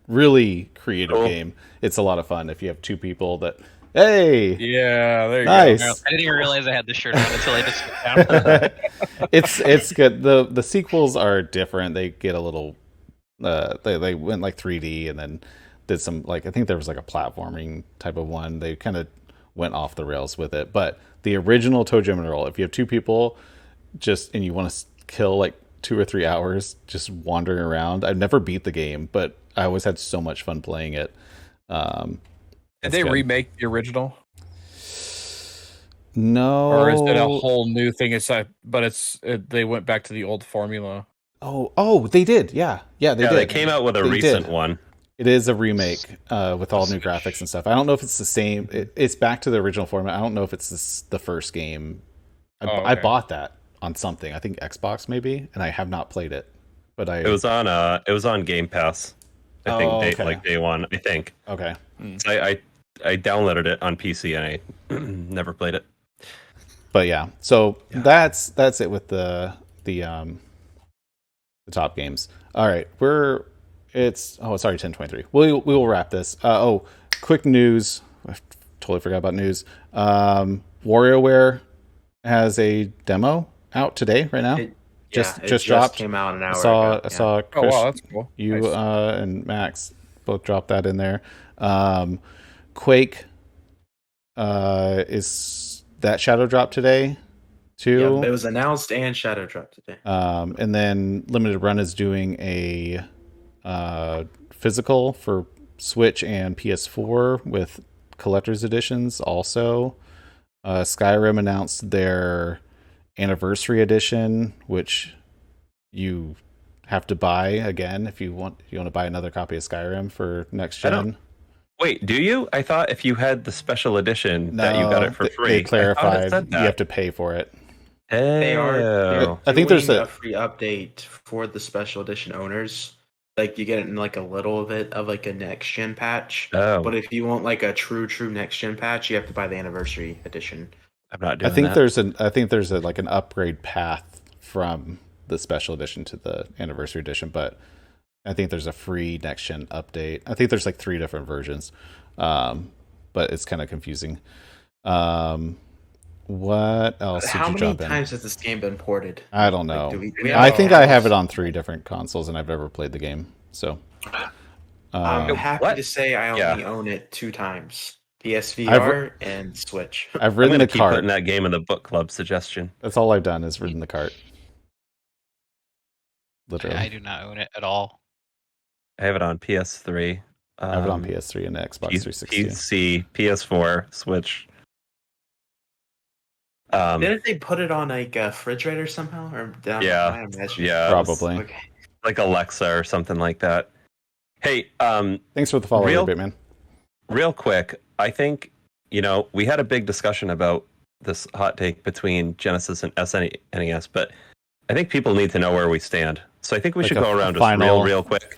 really creative game. It's a lot of fun if you have two people that. Hey, yeah, there you nice. go. I didn't even realize I had the shirt on until I just sat down. It's good. The sequels are different. They get a little they went like 3D, and then did some, like, I think there was like a platforming type of one. They kind of went off the rails with it. But the original Toe Jam and Roll, if you have two people and you want to kill like 2 or 3 hours just wandering around. I've never beat the game, but I always had so much fun playing it. Did they remake the original? No. Or is it a whole new thing? They went back to the old formula. Oh, they did. Yeah, they did. They came out with a recent one. It is a remake with all new graphics and stuff. I don't know if it's the same. It's back to the original format. I don't know if it's the first game. I bought that on something. I think Xbox maybe, and I have not played it. But it was on Game Pass. I think day one. I think. Okay. So I downloaded it on PC and I never played it. But yeah, so that's it with the top games. All right, it's 10:23. We will wrap this. Quick news. I totally forgot about news. WarioWare has a demo out today, right now. It just dropped. Came out an hour ago. I saw Chris, that's cool. You Nice. And Max both dropped that in there. Quake is that shadow drop today too. Yeah, it was announced and shadow drop today. And then Limited Run is doing a physical for Switch and PS4 with collector's editions also. Skyrim announced their anniversary edition, which you have to buy again if you want to buy another copy of Skyrim for next gen. Wait, do you? I thought if you had the special edition that you got it for free. They clarified you have to pay for it. They are. I think there's a free update for the special edition owners. Like, you get it in like a little bit of like a next gen patch. Oh. But if you want like a true next gen patch, you have to buy the anniversary edition. I'm not doing I think that. there's an upgrade path from the special edition to the anniversary edition, but I think there's a free next gen update. I think there's like 3 different versions, but it's kind of confusing. What else? How many times has this game been ported? I don't know. Like, I think I have it on 3 different consoles, and I've never played the game. So I'm happy to say I only own it 2 times: PSVR and Switch. I've ridden the cart. Putting that game in the book club suggestion. That's all I've done is ridden the cart. Literally, I do not own it at all. I have it on PS3. I have it on PS3 and Xbox 360. PC, PS4, Switch. Didn't they put it on like a refrigerator somehow? Or yeah, probably. Okay. Like Alexa or something like that. Hey, thanks for the follow, Bitman. Real quick, I think we had a big discussion about this hot take between Genesis and SNES, but I think people need to know where we stand. So I think we should go around just real quick,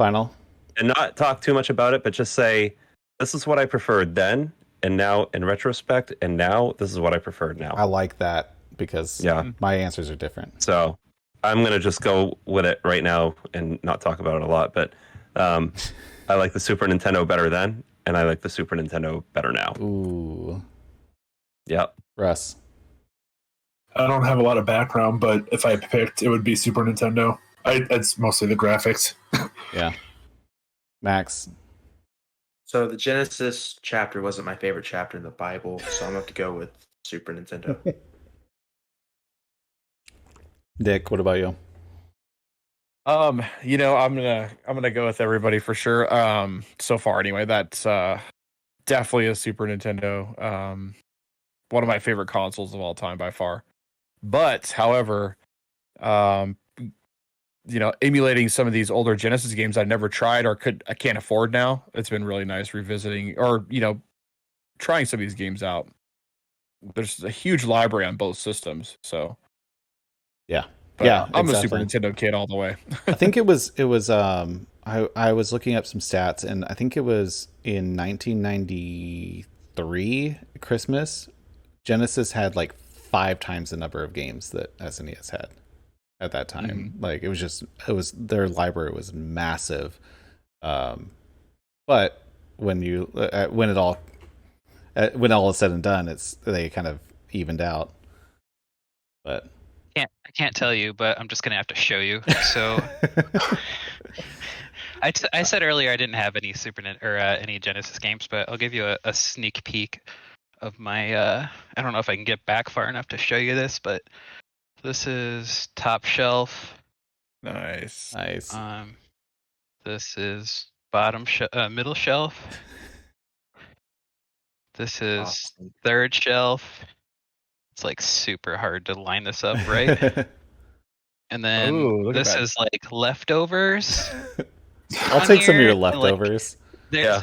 and not talk too much about it, but just say this is what I preferred then, and now in retrospect, and now this is what I preferred now. I like that because my answers are different. So I'm gonna just go with it right now and not talk about it a lot. But I like the Super Nintendo better then, and I like the Super Nintendo better now. Ooh. Yep. Russ. I don't have a lot of background, but if I picked, it would be Super Nintendo. It's mostly the graphics. Yeah. Max. So the Genesis chapter wasn't my favorite chapter in the Bible, so I'm going to have to go with Super Nintendo. Dick, what about you? I'm gonna go with everybody for sure. So far anyway, that's definitely a Super Nintendo. One of my favorite consoles of all time by far. But however, um, emulating some of these older Genesis games I've never tried or I can't afford now. It's been really nice revisiting or trying some of these games out. There's a huge library on both systems, so Yeah. but Yeah, I'm exactly. a Super Nintendo kid all the way. I think it was I was looking up some stats, and I think it was in 1993 Christmas, Genesis had like 5 times the number of games that SNES had at that time. Like it was their library was massive. But when you when all is said and done, they kind of evened out. But I can't tell you, but I'm just gonna have to show you. So I said earlier I didn't have any any Genesis games, but I'll give you a sneak peek of my. I don't know if I can get back far enough to show you this, but this is top shelf. Nice. This is middle shelf. This is Awesome. third shelf. It's like super hard to line this up right. And then Ooh, look at this that. is like leftovers. I'll on take some of here, your and, like, leftovers. There's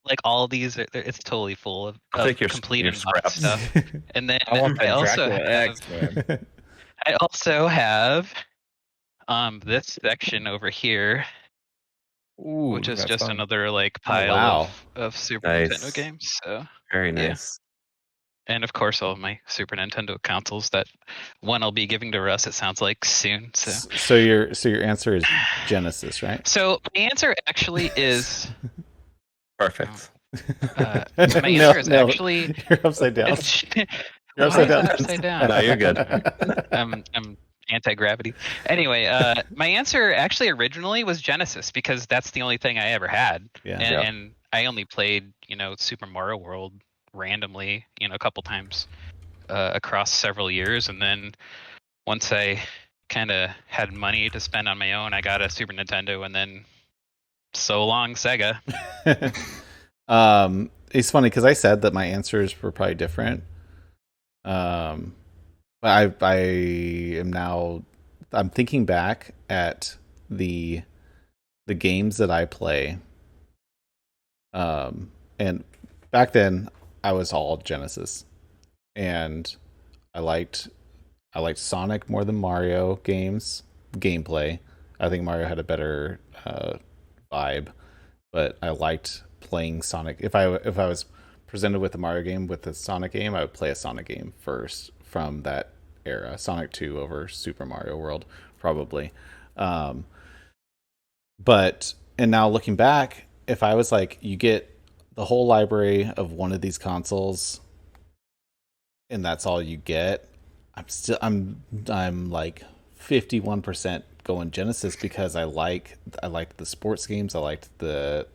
like all these. It's totally full of take your complete your unboxed scraps. stuff. And then I want that I also Dracula have, X, man. I also have this section over here, Ooh, which is that's just fun. another like pile wow. of Super Nice. Nintendo games. So Very Yeah. nice. and of course all of my Super Nintendo consoles that one I'll be giving to Russ. It sounds like soon. So So your answer is Genesis, right? so my answer actually is Perfect. my answer is actually you're upside down. it's, You're Why upside is it down. upside down? No, you're good. I'm anti-gravity. Anyway, my answer actually originally was Genesis because that's the only thing I ever had. Yeah. And I only played, Super Mario World randomly, a couple times across several years. And then once I kind of had money to spend on my own, I got a Super Nintendo, and then so long Sega. It's funny because I said that my answers were probably different. But I am now. I'm thinking back at the games that I play. And back then I was all Genesis, and I liked Sonic more than Mario gameplay. I think Mario had a better vibe, but I liked playing Sonic. If I was presented with a Mario game with a Sonic game, I would play a Sonic game first from that era. Sonic 2 over Super Mario World, probably. And now looking back, if I was like, you get the whole library of one of these consoles and that's all you get, I'm like 51% going Genesis because I liked the sports games. I liked the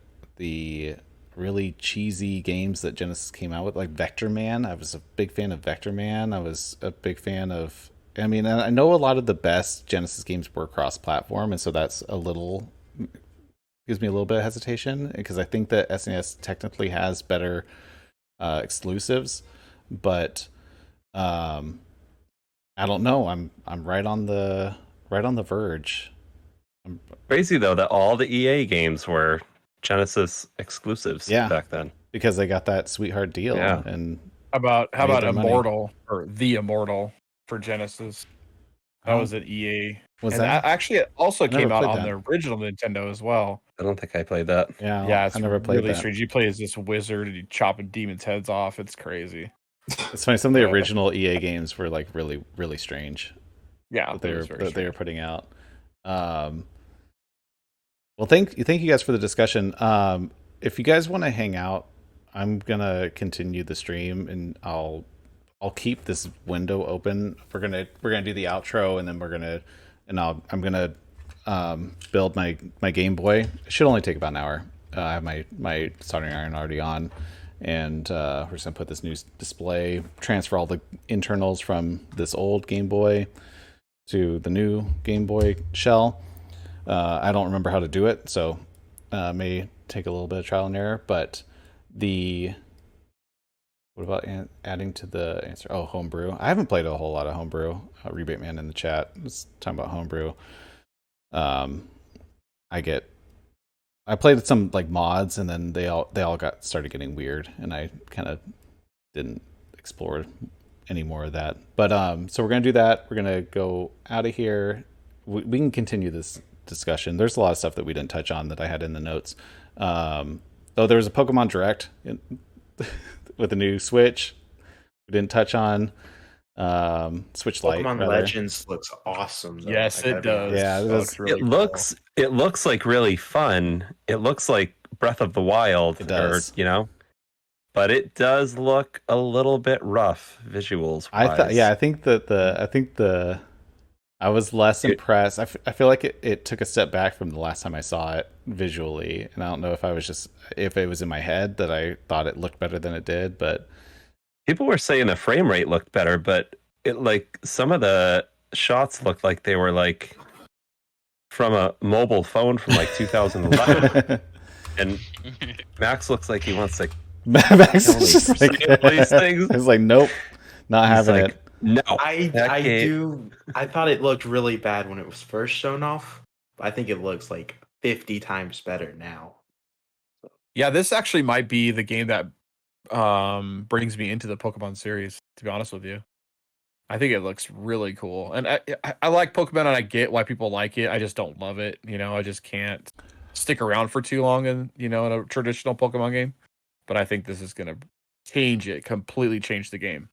really cheesy games that Genesis came out with, like Vector Man. I was a big fan of Vector Man. I was a big fan of. I mean, I know a lot of the best Genesis games were cross-platform, and so that's gives me a little bit of hesitation because I think that SNES technically has better exclusives, but I don't know. I'm right on the verge. Crazy though that all the EA games were Genesis exclusives back then. Because they got that sweetheart deal. Yeah. And how about Immortal or The Immortal for Genesis? That was at EA. Was and that? Actually, it also came out on that. the original Nintendo as well. I don't think I played that. Yeah, it's I never played really that. strange. You play as this wizard and you chopping demons' heads off. It's crazy. It's funny. Some of the original EA games were like really, really strange. Yeah, that they were putting out. Well, thank you guys for the discussion. If you guys want to hang out, I'm gonna continue the stream, and I'll keep this window open. We're gonna do the outro, and then I'm gonna build my Game Boy. It should only take about an hour. I have my soldering iron already on, and we're just gonna put this new display, transfer all the internals from this old Game Boy to the new Game Boy shell. I don't remember how to do it, so may take a little bit of trial and error. But what about adding to the answer? Oh, homebrew. I haven't played a whole lot of homebrew. Rebate Man in the chat was talking about homebrew. I played some like mods, and then they all started getting weird, and I kind of didn't explore any more of that. But so we're gonna do that. We're gonna go out of here. We can continue this discussion. There's a lot of stuff that we didn't touch on that I had in the notes. Though there was a Pokemon Direct with a new Switch. We didn't touch on Switch Lite. Pokemon Legends looks awesome. Though. Yes, it does. Yeah, It looks like really fun. It looks like Breath of the Wild. It does. Or, but it does look a little bit rough visuals. I think I was less impressed. I feel like it took a step back from the last time I saw it visually, and I don't know if it was in my head that I thought it looked better than it did, but people were saying the frame rate looked better, but it like some of the shots looked like they were like from a mobile phone from like 2011. And Max looks like he wants to Max is just like, these things. It's like, nope, not having like, it. No, I thought it looked really bad when it was first shown off. I think it looks like 50 times better now. Yeah, this actually might be the game that brings me into the Pokemon series, to be honest with you. I think it looks really cool. And I like Pokemon, and I get why people like it. I just don't love it. I just can't stick around for too long in a traditional Pokemon game. But I think this is going to completely change the game.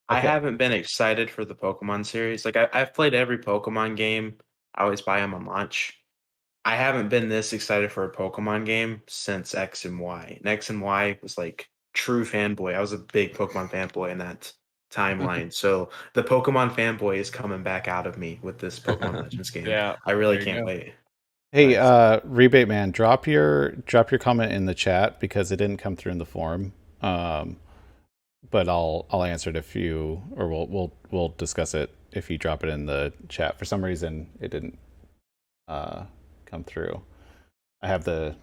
I haven't been excited for the Pokemon series. Like I've played every Pokemon game. I always buy them on launch. I haven't been this excited for a Pokemon game since X and Y. And X and Y was like true fanboy. I was a big Pokemon fanboy in that timeline. So the Pokemon fanboy is coming back out of me with this Pokemon Legends game. Yeah, I really can't wait. Hey, Rebate Man, drop your comment in the chat because it didn't come through in the forum. But I'll answer it if you, or we'll discuss it if you drop it in the chat. For some reason, it didn't come through. I have the.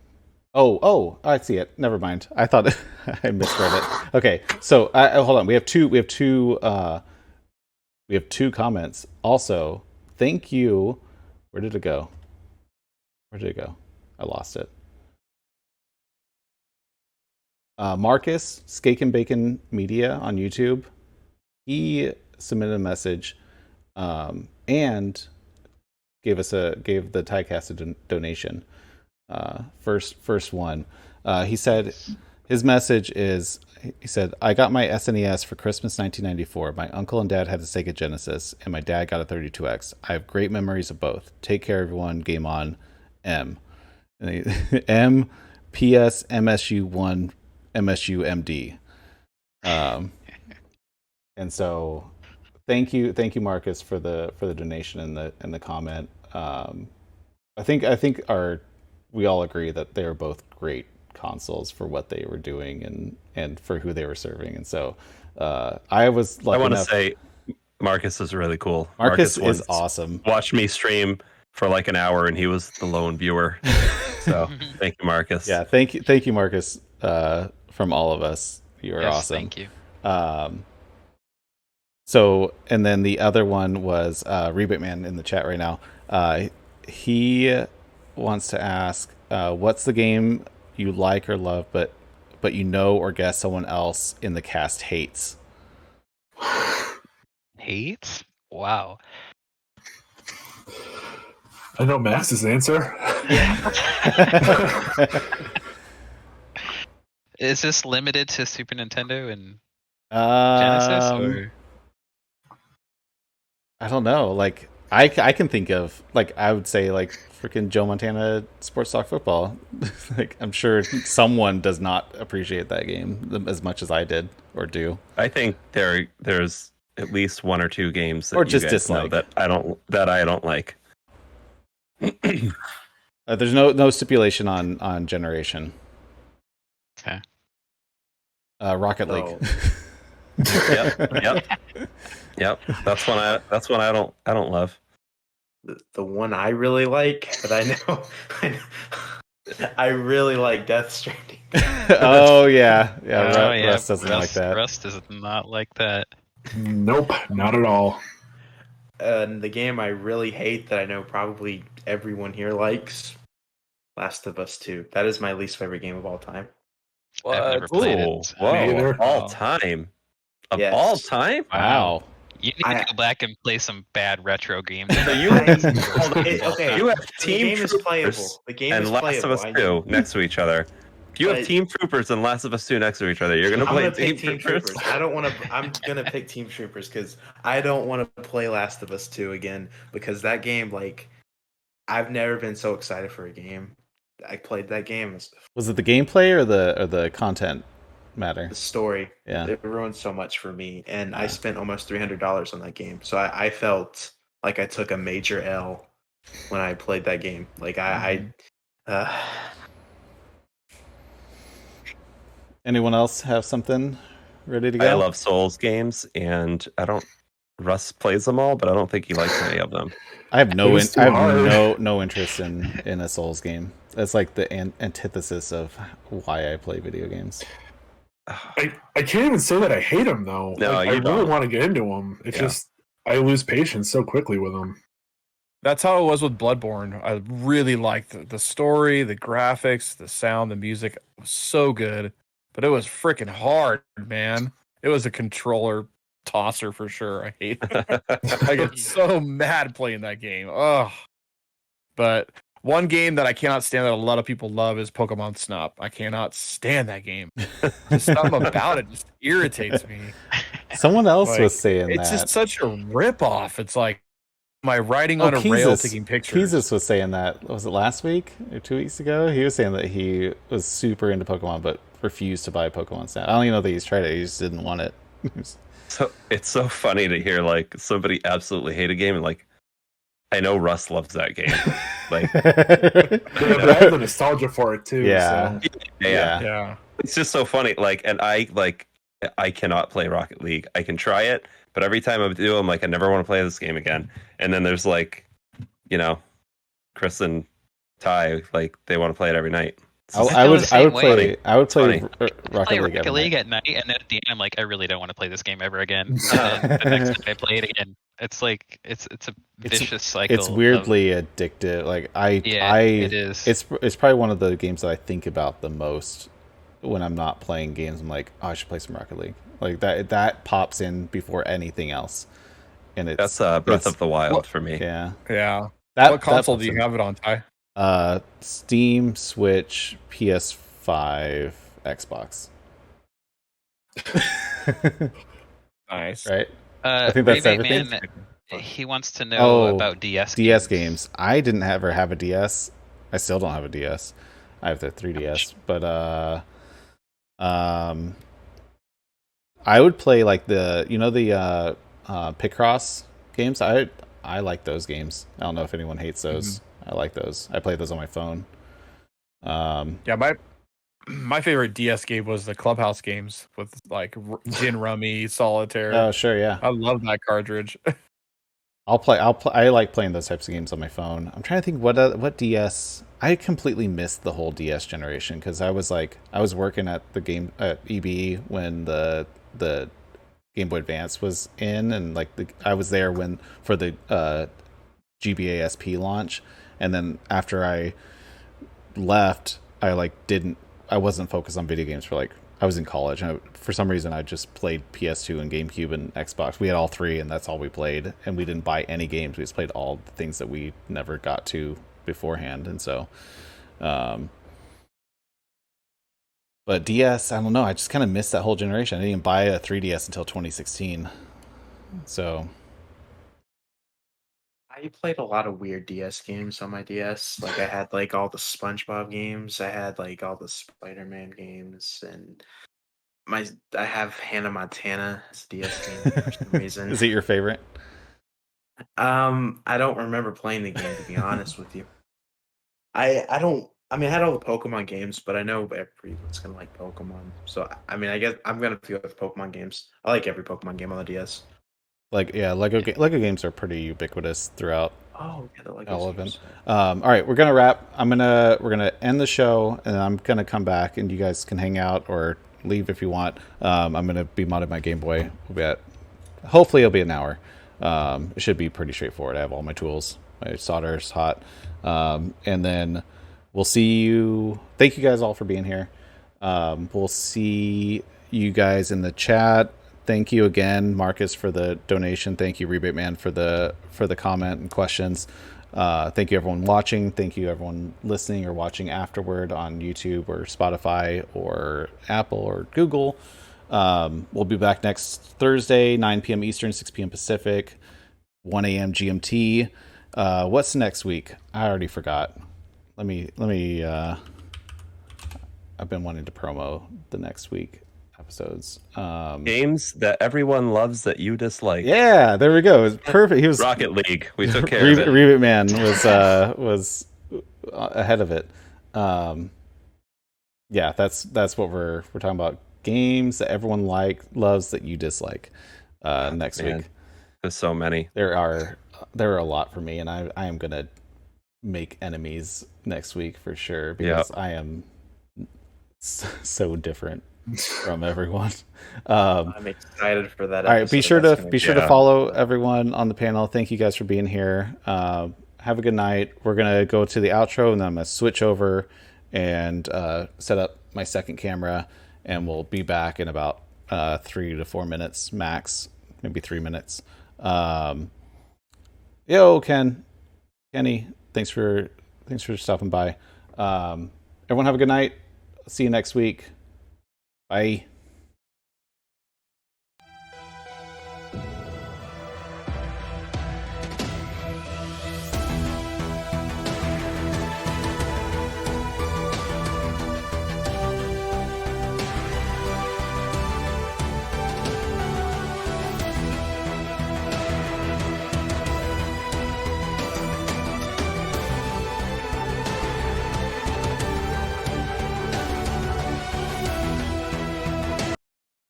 Oh, I see it. Never mind. I thought I misread it. Okay, so hold on. We have two comments. Also, thank you. Where did it go? I lost it. Marcus, Skake and Bacon Media on YouTube, he submitted a message and gave the TYCAST a donation. First one. He said his message is, he said, I got my SNES for Christmas 1994. My uncle and dad had a Sega Genesis, and my dad got a 32X. I have great memories of both. Take care, everyone. Game on. M. M. PS. MSU 1. MSU MD. And so thank you Marcus for the donation and the comment. I think we all agree that they are both great consoles for what they were doing and for who they were serving. And so I was lucky I want to say Marcus is really cool. Marcus is awesome. Watched me stream for like an hour and he was the lone viewer. So thank you, Marcus. Yeah, thank you Marcus. From all of us, you are awesome. Thank you. So, and then the other one was Rebate Man in the chat right now. He wants to ask, what's the game you like or love, but or guess someone else in the cast hates? Hates? Wow. I know Max's answer. Is this limited to Super Nintendo and Genesis? Or? I don't know. Like I can think of, like, I would say like freaking Joe Montana Sports Talk Football. Like I'm sure someone does not appreciate that game as much as I did or do. I think there's at least one or two games that or you just guys dislike know that I don't like. There's no stipulation on generation. Okay. Rocket League. Yep. That's one I don't love. the one I really like, but I know I really like Death Stranding. Oh yeah, yeah. Oh, yeah, Russ doesn't like that. Rust is not like that. Nope, not at all. And the game I really hate that I know probably everyone here likes, Last of Us 2. That is my least favorite game of all time. I've never played Ooh, it. So. whoa! Neither. All time, of Yes. all time. Wow. You need to go back and play some bad retro games. So you I- have, okay. you have The Team game is playable. Troopers The game and is Last playable. of Us I 2 know. next to each other. You have But- Team Troopers and Last of Us 2 next to each other. You're gonna I'm play gonna pick Team Team Troopers. Troopers. I don't want to. I'm gonna pick Team Troopers because I don't want to play Last of Us 2 again because that game, like, I've never been so excited for a game. I played that game. Was it the gameplay or the content matter? The story. Yeah. It ruined so much for me, and I Yeah. spent almost $300 on that game. So I felt like I took a major L when I played that game. Like Anyone else have something ready to go? I love Souls games, and Russ plays them all, but I don't think he likes any of them. I have no It was too I have hard. no interest in a Souls game. That's like the antithesis of why I play video games. I can't even say that I hate them though. No, Like, you I really don't. want to get into them. It's Yeah. just I lose patience so quickly with them. That's how it was with Bloodborne. I really liked the story, the graphics, the sound, the music. It was so good, but it was freaking hard, man. It was a controller tosser for sure. I hate it. I get so mad playing that game. Ugh. But one game that I cannot stand that a lot of people love is Pokemon Snap. I cannot stand that game. Just something about it just irritates me. Someone else Like, was saying It's that. just such a ripoff. It's like, am I riding on a rail taking pictures? Jesus was saying that. Was it last week or 2 weeks ago? He was saying that he was super into Pokemon but refused to buy Pokemon Snap. I don't even know that he's tried it. He just didn't want it. So it's so funny to hear like somebody absolutely hate a game and like I know Russ loves that game. Like Yeah, but I have the nostalgia for it too. Yeah. So. yeah. Yeah. It's just so funny. Like, and I cannot play Rocket League. I can try it, but every time I do, I'm like, I never want to play this game again. And then there's like, Chris and Ty, like they want to play it every night. I would play Funny. Rocket League. every night. at night, and then at the end, I'm like, I really don't want to play this game ever again. And then the next time I play it again, it's like it's a vicious cycle. It's weirdly addictive. Like it is. It's probably one of the games that I think about the most when I'm not playing games. I'm like, oh, I should play some Rocket League. Like that pops in before anything else. And it's Breath of the Wild for me. Yeah. Yeah. That, What console that do you have it on, Ty? Steam, Switch, PS5, Xbox. Nice. Right? I think that's Ray-Ban everything. Man, he wants to know about DS games. I didn't ever have a DS. I still don't have a DS. I have the 3DS, but I would play like the Picross games. I like those games. I don't know if anyone hates those. I like those. I play those on my phone. Yeah, my favorite DS game was the Clubhouse games with like Gin Rummy, Solitaire. Oh, sure, yeah. I love that cartridge. I like playing those types of games on my phone. I'm trying to think what DS. I completely missed the whole DS generation because I was working at EB when the Game Boy Advance was in, and like I was there for the GBA SP launch, and then after I left, I wasn't focused on video games for like I was in college, and for some reason I just played PS2 and GameCube and Xbox. We had all three, and that's all we played, and we didn't buy any games. We just played all the things that we never got to beforehand, and so but DS, I don't know, I just kind of missed that whole generation. I didn't even buy a 3DS until 2016, so I played a lot of weird DS games on my DS. Like I had like all the SpongeBob games. I had like all the Spider-Man games, and I have Hannah Montana as a DS game for some reason. Is it your favorite? I don't remember playing the game, to be honest with you. I don't. I mean, I had all the Pokemon games, but I know everyone's gonna like Pokemon. So I mean, I guess I'm gonna go with Pokemon games. I like every Pokemon game on the DS. Like, yeah, Lego games are pretty ubiquitous throughout Oh, yeah, the Lego Eleven. Superstar. All right, we're gonna wrap. We're gonna end the show, and I'm gonna come back, and you guys can hang out or leave if you want. I'm gonna be modding my Game Boy. We'll be at. Hopefully, it'll be an hour. It should be pretty straightforward. I have all my tools. My solder's hot, and then we'll see you. Thank you guys all for being here. We'll see you guys in the chat. Thank you again, Marcus, for the donation. Thank you, Rebate Man, for the comment and questions. Thank you, everyone watching. Thank you, everyone listening or watching afterward on YouTube or Spotify or Apple or Google. We'll be back next Thursday, 9 p.m. Eastern, 6 p.m. Pacific, 1 a.m. GMT. What's next week? I already forgot. Let me. I've been wanting to promo the next week episodes. Games that everyone loves that you dislike. Yeah, there we go. It was perfect. He was Rocket League. We took care of it. Rebate Man was ahead of it. Yeah, that's what we're talking about. Games that everyone loves that you dislike. Next week. There's so many. There are a lot for me, and I am gonna make enemies next week for sure because I am so different from everyone. I'm excited for that. All right, be sure to follow everyone on the panel. Thank you guys for being here. Have a good night. We're gonna go to the outro, and then I'm gonna switch over and set up my second camera, and we'll be back in about 3 to 4 minutes max, maybe 3 minutes. Yo, Kenny, thanks for stopping by. Everyone have a good night. See you next week. Bye.